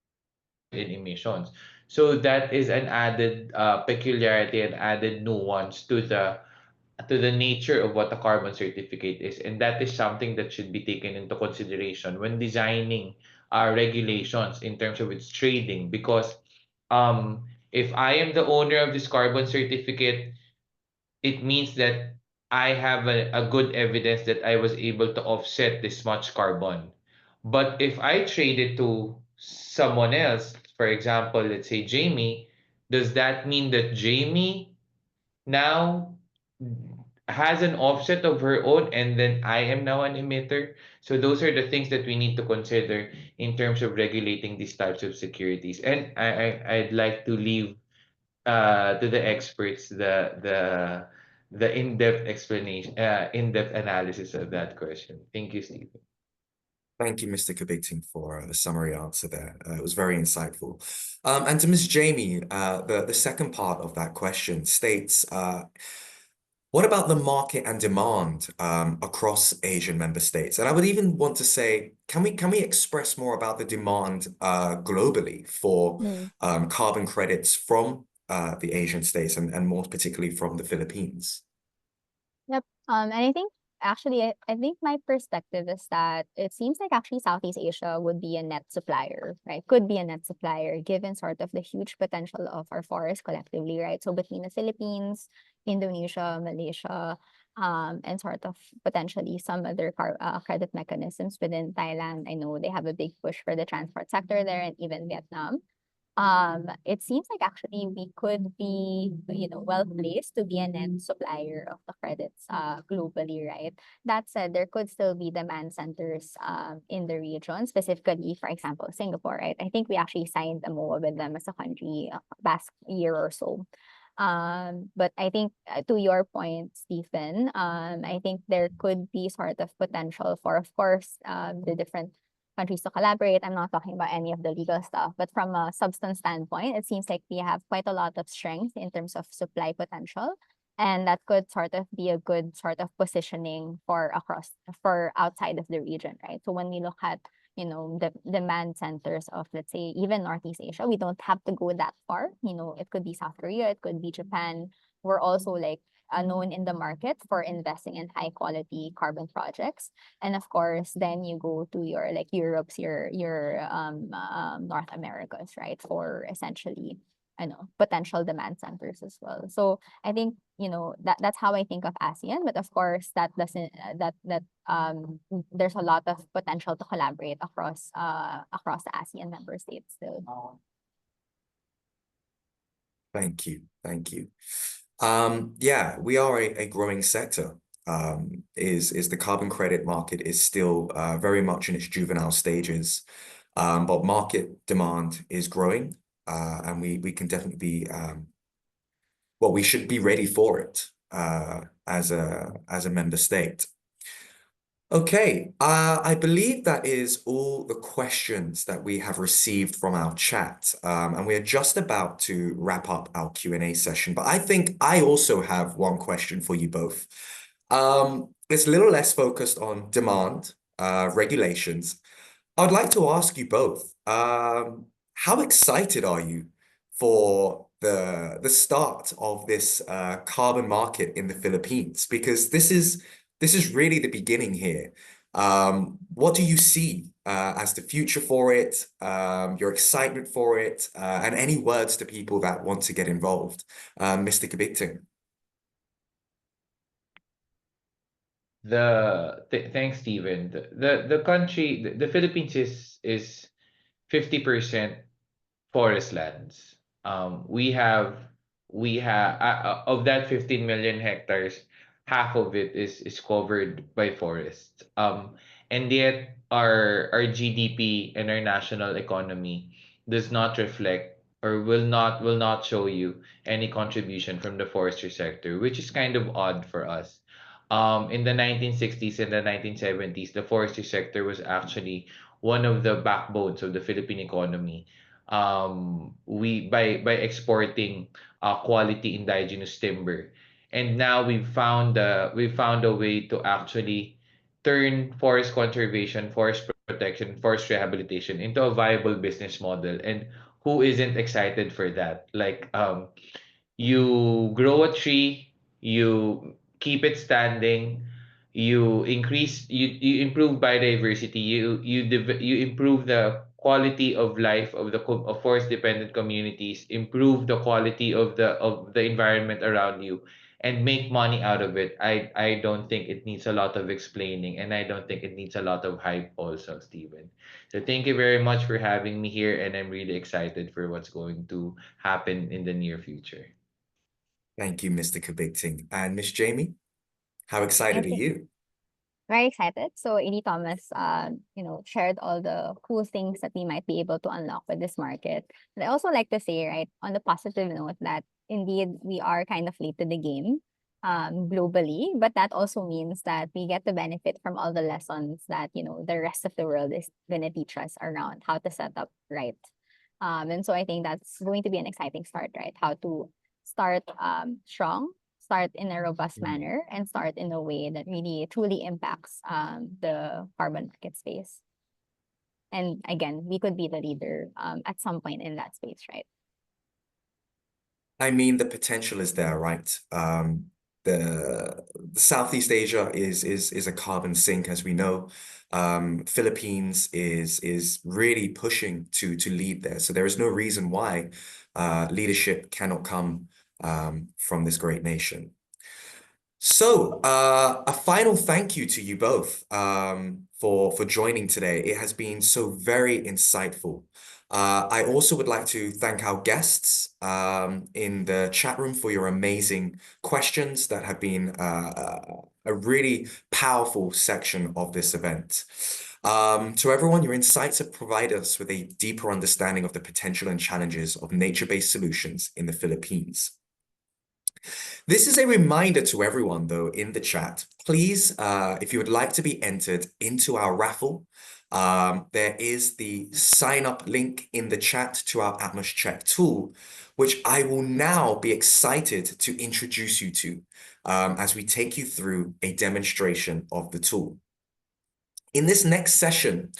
in emissions. So that is an added peculiarity and added nuance to the nature of what a carbon certificate is. And that is something that should be taken into consideration when designing regulations in terms of its trading. Because if I am the owner of this carbon certificate, it means that I have a good evidence that I was able to offset this much carbon. But if I trade it to someone else, for example, let's say Jamie, does that mean that Jamie now has an offset of her own and then I am now an emitter? So those are the things that we need to consider in terms of regulating these types of securities. And I'd like to leave to the experts the in-depth explanation, in-depth analysis of that question. Thank you, Steve. Thank you, Mr. Kabigting, for the summary answer there. It was very insightful. And to Ms. Jamie, the second part of that question states, what about the market and demand across Asian member states? And I would even want to say, can we express more about the demand globally for carbon credits from the Asian states and more particularly from the Philippines? Yep. And I think actually, I think my perspective is that it seems like actually Southeast Asia would be a net supplier, right? Could be a net supplier given sort of the huge potential of our forests collectively, right? So between the Philippines, Indonesia, Malaysia, and sort of potentially some other credit mechanisms within Thailand. I know they have a big push for the transport sector there, and even Vietnam. It seems like actually we could be, well placed to be a net supplier of the credits globally, right? That said, there could still be demand centers in the region, specifically, for example, Singapore, right? I think we actually signed a MOA with them as a country past year or so. But I think to your point, Stephen, I think there could be sort of potential for, of course, the different countries to collaborate. I'm not talking about any of the legal stuff, but from a substance standpoint, it seems like we have quite a lot of strength in terms of supply potential. And that could sort of be a good sort of positioning for outside of the region, right? So when we look at, the demand centers of, let's say, even Northeast Asia, we don't have to go that far. It could be South Korea, it could be Japan. We're also like known in the market for investing in high quality carbon projects. And of course, then you go to your like Europe's, your North Americas, right? For essentially, I know, potential demand centers as well. So I think, that's how I think of ASEAN. But of course, that doesn't there's a lot of potential to collaborate across the ASEAN member states still. Thank you. Thank you. Yeah, we are a growing sector. Is the carbon credit market is still very much in its juvenile stages, but market demand is growing, and we can definitely be well, we should be ready for it as a member state. Okay, I believe that is all the questions that we have received from our chat, and we are just about to wrap up our Q&A session. But I think I also have one question for you both. It's a little less focused on demand, regulations. I'd like to ask you both, how excited are you for the start of this carbon market in the Philippines? Because this is really the beginning here. What do you see as the future for it, your excitement for it, and any words to people that want to get involved? Mr. Kabigting. Thanks, Steven. The country, the Philippines is 50% forest lands. We have of that 15 million hectares, half of it is covered by forests. And yet our GDP and our national economy does not reflect or will not show you any contribution from the forestry sector, which is kind of odd for us. In the 1960s and the 1970s, the forestry sector was actually one of the backbones of the Philippine economy. We by exporting quality indigenous timber. And now we've found a way to actually turn forest conservation, forest protection, forest rehabilitation into a viable business model. And who isn't excited for that? Like you grow a tree, you keep it standing, you improve biodiversity, you improve the quality of life of of forest dependent communities, improve the quality of the environment around you, and make money out of it. I don't think it needs a lot of explaining, and I don't think it needs a lot of hype also, Stephen. So thank you very much for having me here, and I'm really excited for what's going to happen in the near future. Thank you, Mr. Kabigting. And Miss Jamie, how excited are Okay. you? Very excited. So AD Thomas, shared all the cool things that we might be able to unlock with this market. And I also like to say, right, on the positive note that indeed we are kind of late to the game, globally, but that also means that we get to benefit from all the lessons that, the rest of the world is gonna teach us around how to set up right. And so I think that's going to be an exciting start, right? How to start strong, start in a robust manner, and start in a way that really truly impacts the carbon market space. And again, we could be the leader at some point in that space, right? I mean, the potential is there, right? The Southeast Asia is a carbon sink, as we know. Philippines is really pushing to lead there. So there is no reason why leadership cannot come from this great nation. So a final thank you to you both for joining today. It has been so very insightful. I also would like to thank our guests in the chat room for your amazing questions that have been a really powerful section of this event. To everyone, your insights have provided us with a deeper understanding of the potential and challenges of nature-based solutions in the Philippines. This is a reminder to everyone, though, in the chat. Please, if you would like to be entered into our raffle, there is the sign up link in the chat to our AtmosTalk tool, which I will now be excited to introduce you to as we take you through a demonstration of the tool. In this next session,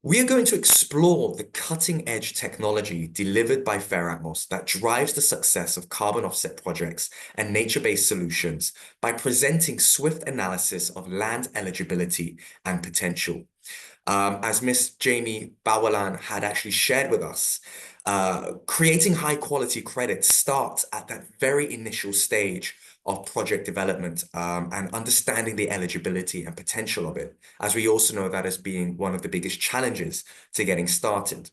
we are going to explore the cutting-edge technology delivered by Fairatmos that drives the success of carbon offset projects and nature-based solutions by presenting swift analysis of land eligibility and potential. As Miss Jamie Bawalan had actually shared with us, creating high-quality credits starts at that very initial stage of project development and understanding the eligibility and potential of it, as we also know that as being one of the biggest challenges to getting started.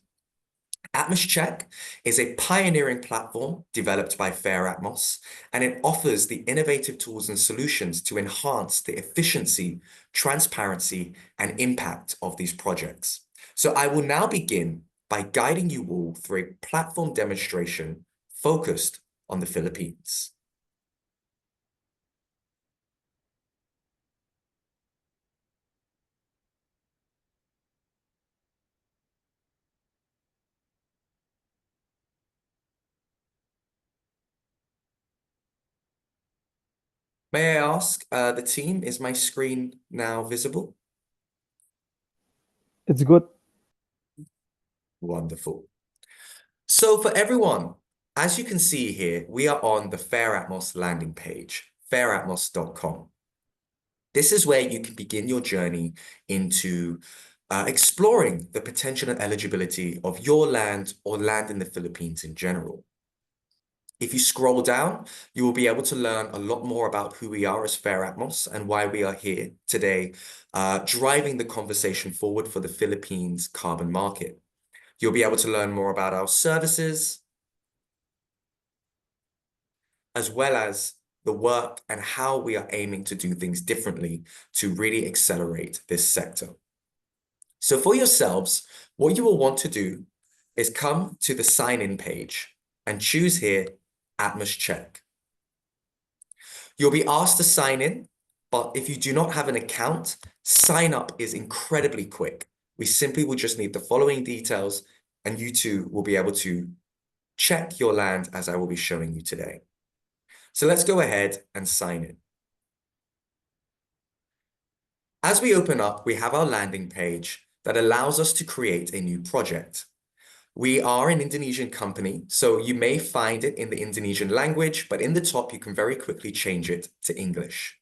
AtmosTalk is a pioneering platform developed by Fairatmos, and it offers the innovative tools and solutions to enhance the efficiency, transparency, and impact of these projects. So I will now begin by guiding you all through a platform demonstration focused on the Philippines. May I ask the team, is my screen now visible? It's good. Wonderful. So for everyone, as you can see here, we are on the Fairatmos landing page, fairatmos.com. This is where you can begin your journey into exploring the potential and eligibility of your land or land in the Philippines in general. If you scroll down, you will be able to learn a lot more about who we are as Fairatmos and why we are here today, driving the conversation forward for the Philippines carbon market. You'll be able to learn more about our services, as well as the work and how we are aiming to do things differently to really accelerate this sector. So for yourselves, what you will want to do is come to the sign-in page and choose here AtmosTalk. You'll be asked to sign in, but if you do not have an account, sign up is incredibly quick. We simply will just need the following details and you too will be able to check your land as I will be showing you today. So let's go ahead and sign in. As we open up, we have our landing page that allows us to create a new project. We are an Indonesian company, so you may find it in the Indonesian language, but in the top, you can very quickly change it to English.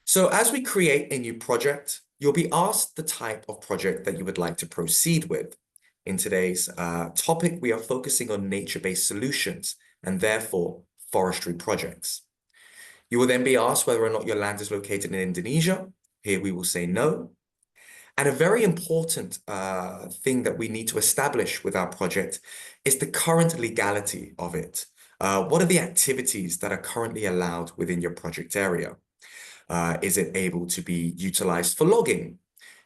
So as we create a new project, you'll be asked the type of project that you would like to proceed with. In today's topic, we are focusing on nature-based solutions and therefore forestry projects. You will then be asked whether or not your land is located in Indonesia. Here we will say no. And a very important thing that we need to establish with our project is the current legality of it. What are the activities that are currently allowed within your project area? Is it able to be utilized for logging?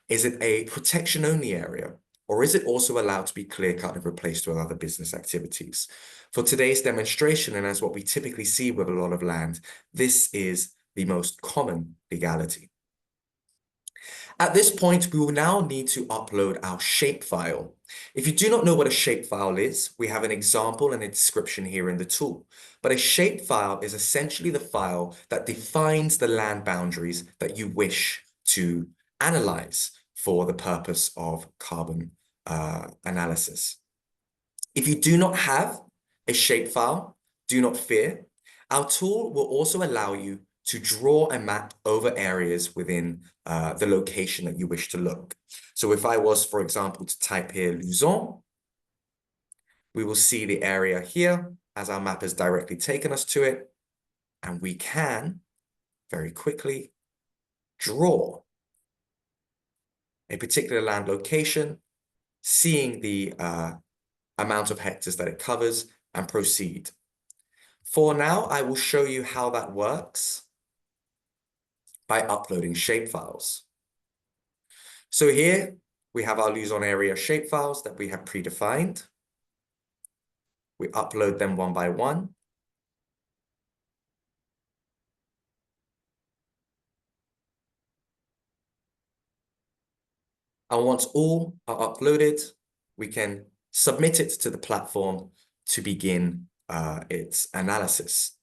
Is it a protection-only area? Or is it also allowed to be clear-cut and replaced with other business activities? For today's demonstration, and as what we typically see with a lot of land, this is the most common legality. At this point, we will now need to upload our shapefile. If you do not know what a shapefile is, we have an example and a description here in the tool. But a shapefile is essentially the file that defines the land boundaries that you wish to analyze for the purpose of carbon analysis. If you do not have a shapefile, do not fear. Our tool will also allow you to draw a map over areas within the location that you wish to look. So if I was, for example, to type here Luzon, we will see the area here as our map has directly taken us to it. And we can very quickly draw a particular land location, seeing the amount of hectares that it covers, and proceed. For now, I will show you how that works by uploading shapefiles. So here we have our Luzon area shapefiles that we have predefined. We upload them one by one. And once all are uploaded, we can submit it to the platform to begin its analysis.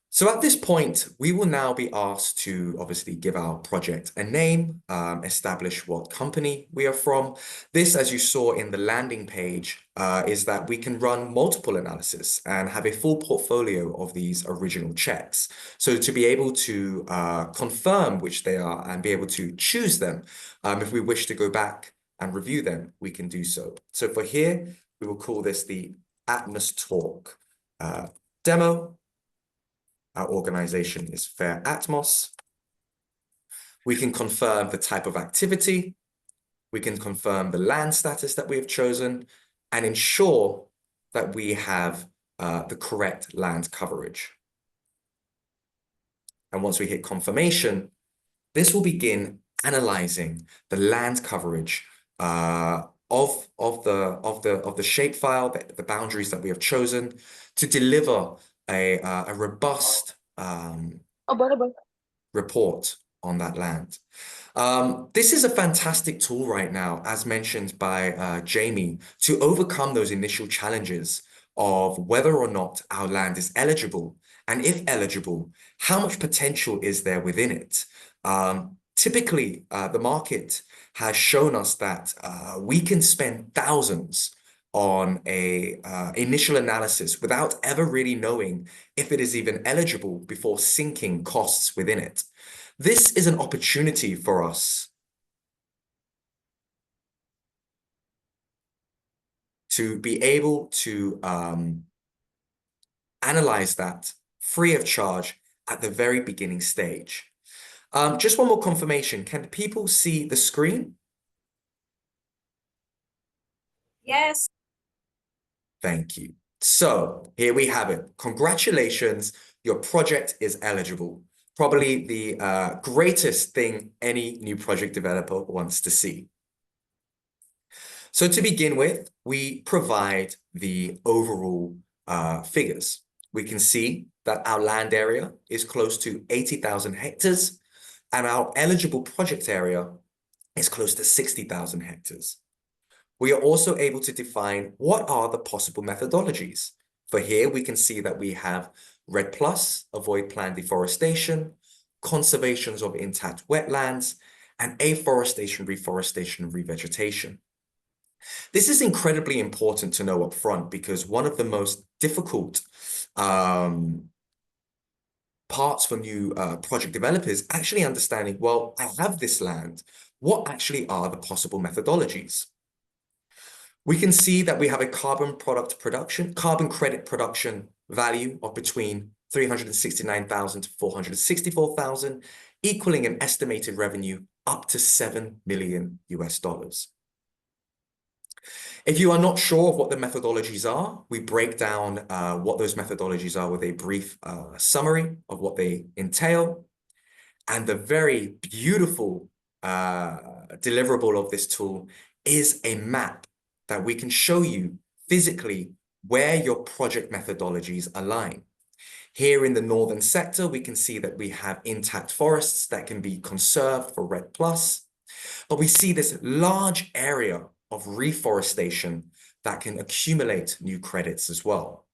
So at this point, we will now be asked to obviously give our project a name, establish what company we are from. This, as you saw in the landing page, is that we can run multiple analysis and have a full portfolio of these original checks. So to be able to confirm which they are and be able to choose them, if we wish to go back and review them, we can do so. So for here, we will call this the AtmosTalk demo. Our organization is Fairatmos. We can confirm the type of activity. We can confirm the land status that we have chosen and ensure that we have the correct land coverage. And once we hit confirmation, this will begin analyzing the land coverage of the shapefile, the boundaries that we have chosen, to deliver a robust report on that land. This is a fantastic tool right now, as mentioned by Jamie, to overcome those initial challenges of whether or not our land is eligible, and if eligible, how much potential is there within it. Typically, the market has shown us that we can spend thousands on a initial analysis without ever really knowing if it is even eligible before sinking costs within it. This is an opportunity for us to be able to analyze that free of charge at the very beginning stage. Just one more confirmation. Can people see the screen? Yes. Thank you. So here we have it. Congratulations, your project is eligible. Probably the greatest thing any new project developer wants to see. So to begin with, we provide the overall figures. We can see that our land area is close to 80,000 hectares, and our eligible project area is close to 60,000 hectares. We are also able to define what are the possible methodologies. For here, we can see that we have REDD+, avoid planned deforestation, conservations of intact wetlands, and afforestation, reforestation, and revegetation. This is incredibly important to know up front because one of the most difficult parts for new project developers actually understanding, well, I have this land. What actually are the possible methodologies? We can see that we have a carbon credit production value of between 369,000 to 464,000, equaling an estimated revenue up to $7 million US. If you are not sure of what the methodologies are, we break down what those methodologies are with a brief summary of what they entail. And the very beautiful deliverable of this tool is a map that we can show you physically where your project methodologies align. Here in the northern sector, we can see that we have intact forests that can be conserved for REDD+, but we see this large area of reforestation that can accumulate new credits as well.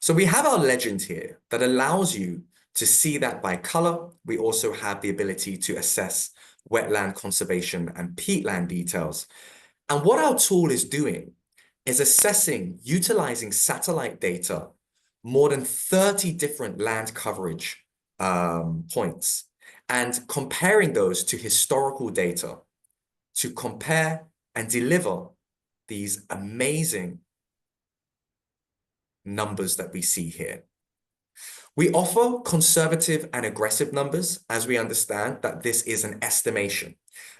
So we have our legend here that allows you to see that by color. We also have the ability to assess wetland conservation and peatland details. And what our tool is doing is assessing, utilizing satellite data, more than 30 different land coverage points, and comparing those to historical data to compare and deliver these amazing numbers that we see here. We offer conservative and aggressive numbers as we understand that this is an estimation.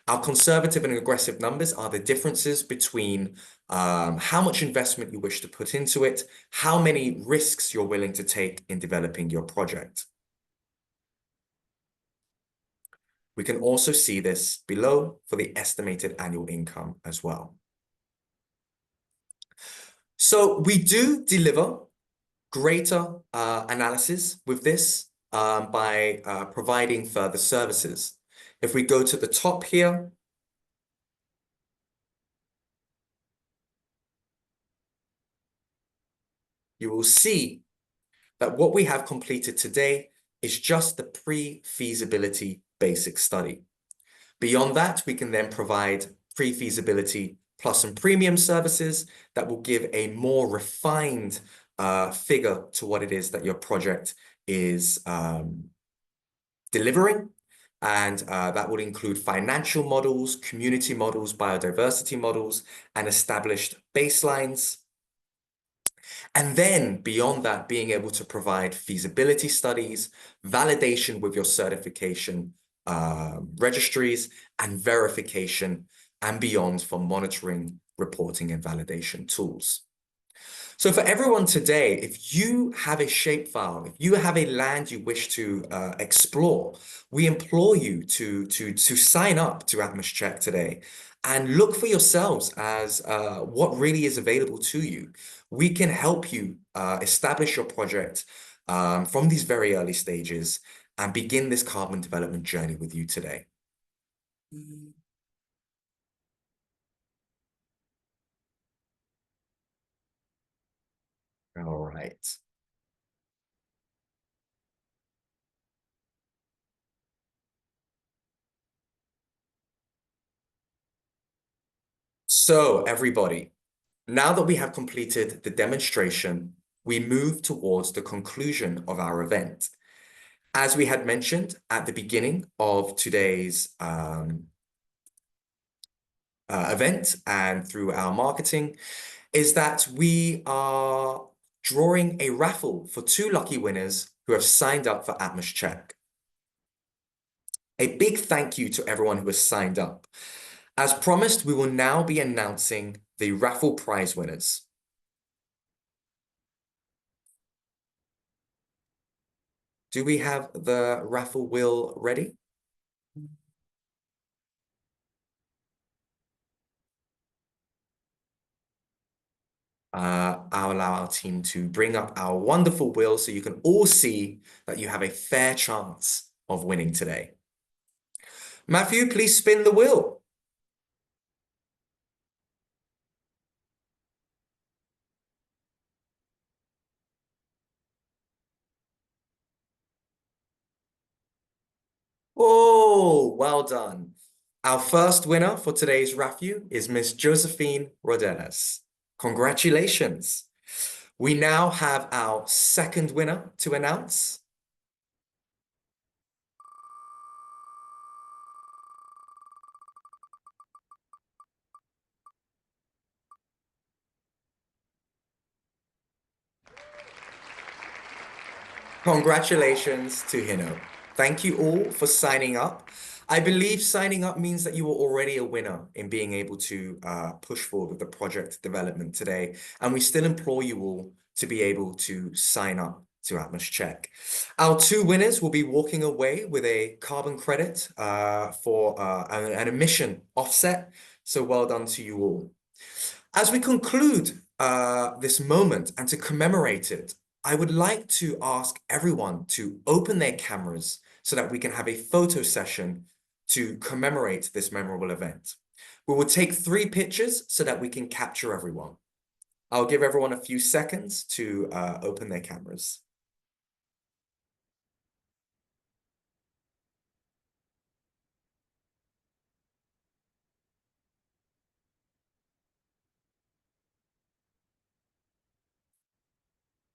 Our conservative and aggressive numbers are the differences between how much investment you wish to put into it, how many risks you're willing to take in developing your project. We can also see this below for the estimated annual income as well. So we do deliver greater analysis with this by providing further services. If we go to the top here, you will see that what we have completed today is just the pre-feasibility basic study. Beyond that, we can then provide pre-feasibility plus and premium services that will give a more refined figure to what it is that your project is delivering. And that would include financial models, community models, biodiversity models, and established baselines. And then beyond that, being able to provide feasibility studies, validation with your certification registries, and verification and beyond for monitoring, reporting, and validation tools. So for everyone today, if you have a shapefile, if you have a land you wish to explore, we implore you to sign up to AtmosTalk today and look for yourselves as what really is available to you. We can help you establish your project from these very early stages and begin this carbon development journey with you today. All right. So everybody, now that we have completed the demonstration, we move towards the conclusion of our event. As we had mentioned at the beginning of today's event and through our marketing, is that we are drawing a raffle for 2 lucky winners who have signed up for AtmosTalk. A big thank you to everyone who has signed up. As promised, we will now be announcing the raffle prize winners. Do we have the raffle wheel ready? I'll allow our team to bring up our wonderful wheel so you can all see that you have a fair chance of winning today. Matthew, please spin the wheel. well done. Our first winner for today's RAFU is Miss Josephine Rodelas. Congratulations. We now have our second winner to announce. Congratulations to Hino. Thank you all for signing up. I believe signing up means that you were already a winner in being able to push forward with the project development today. And we still implore you all to be able to sign up to AtmosTalk. Our two winners will be walking away with a carbon credit for an emission offset. So well done to you all. As we conclude this moment and to commemorate it, I would like to ask everyone to open their cameras so that we can have a photo session to commemorate this memorable event. We will take 3 pictures so that we can capture everyone. I'll give everyone a few seconds to open their cameras.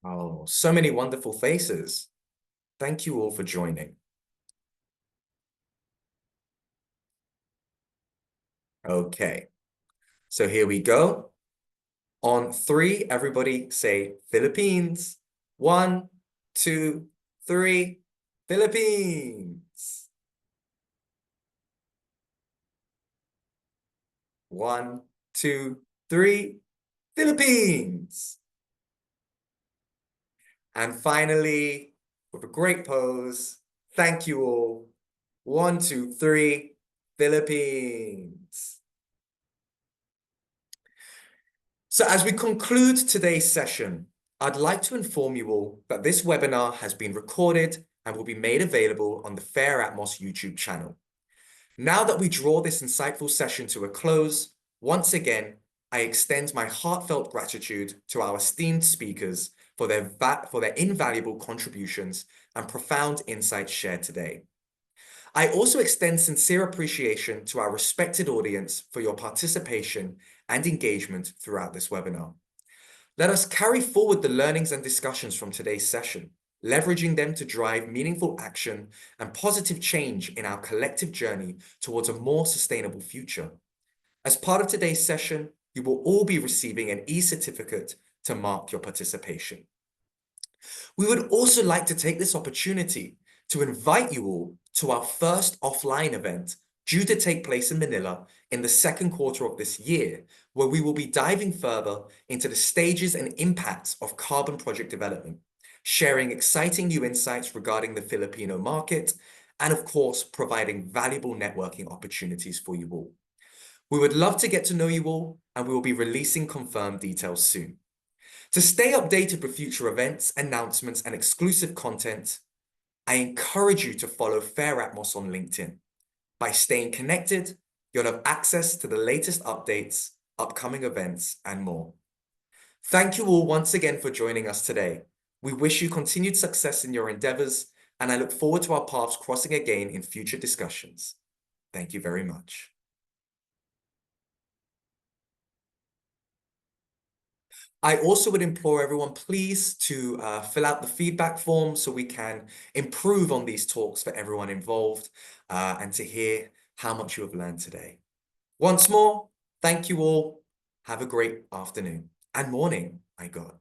Oh, so many wonderful faces. Thank you all for joining. Okay, so here we go. On 3, everybody say Philippines. 1, 2, 3, Philippines. 1, 2, 3, Philippines. And finally, with a great pose, thank you all. 1, 2, 3, Philippines. So as we conclude today's session, I'd like to inform you all that this webinar has been recorded and will be made available on the Fairatmos YouTube channel. Now that we draw this insightful session to a close, once again, I extend my heartfelt gratitude to our esteemed speakers for their invaluable contributions and profound insights shared today. I also extend sincere appreciation to our respected audience for your participation and engagement throughout this webinar. Let us carry forward the learnings and discussions from today's session, leveraging them to drive meaningful action and positive change in our collective journey towards a more sustainable future. As part of today's session, you will all be receiving an e-certificate to mark your participation. We would also like to take this opportunity to invite you all to our first offline event due to take place in Manila in the second quarter of this year, where we will be diving further into the stages and impacts of carbon project development, sharing exciting new insights regarding the Filipino market, and of course, providing valuable networking opportunities for you all. We would love to get to know you all, and we will be releasing confirmed details soon. To stay updated with future events, announcements, and exclusive content, I encourage you to follow Fairatmos on LinkedIn. By staying connected, you'll have access to the latest updates, upcoming events, and more. Thank you all once again for joining us today. We wish you continued success in your endeavors, and I look forward to our paths crossing again in future discussions. Thank you very much. I also would implore everyone, please, to fill out the feedback form so we can improve on these talks for everyone involved and to hear how much you have learned today. Once more, thank you all. Have a great afternoon and morning, my God.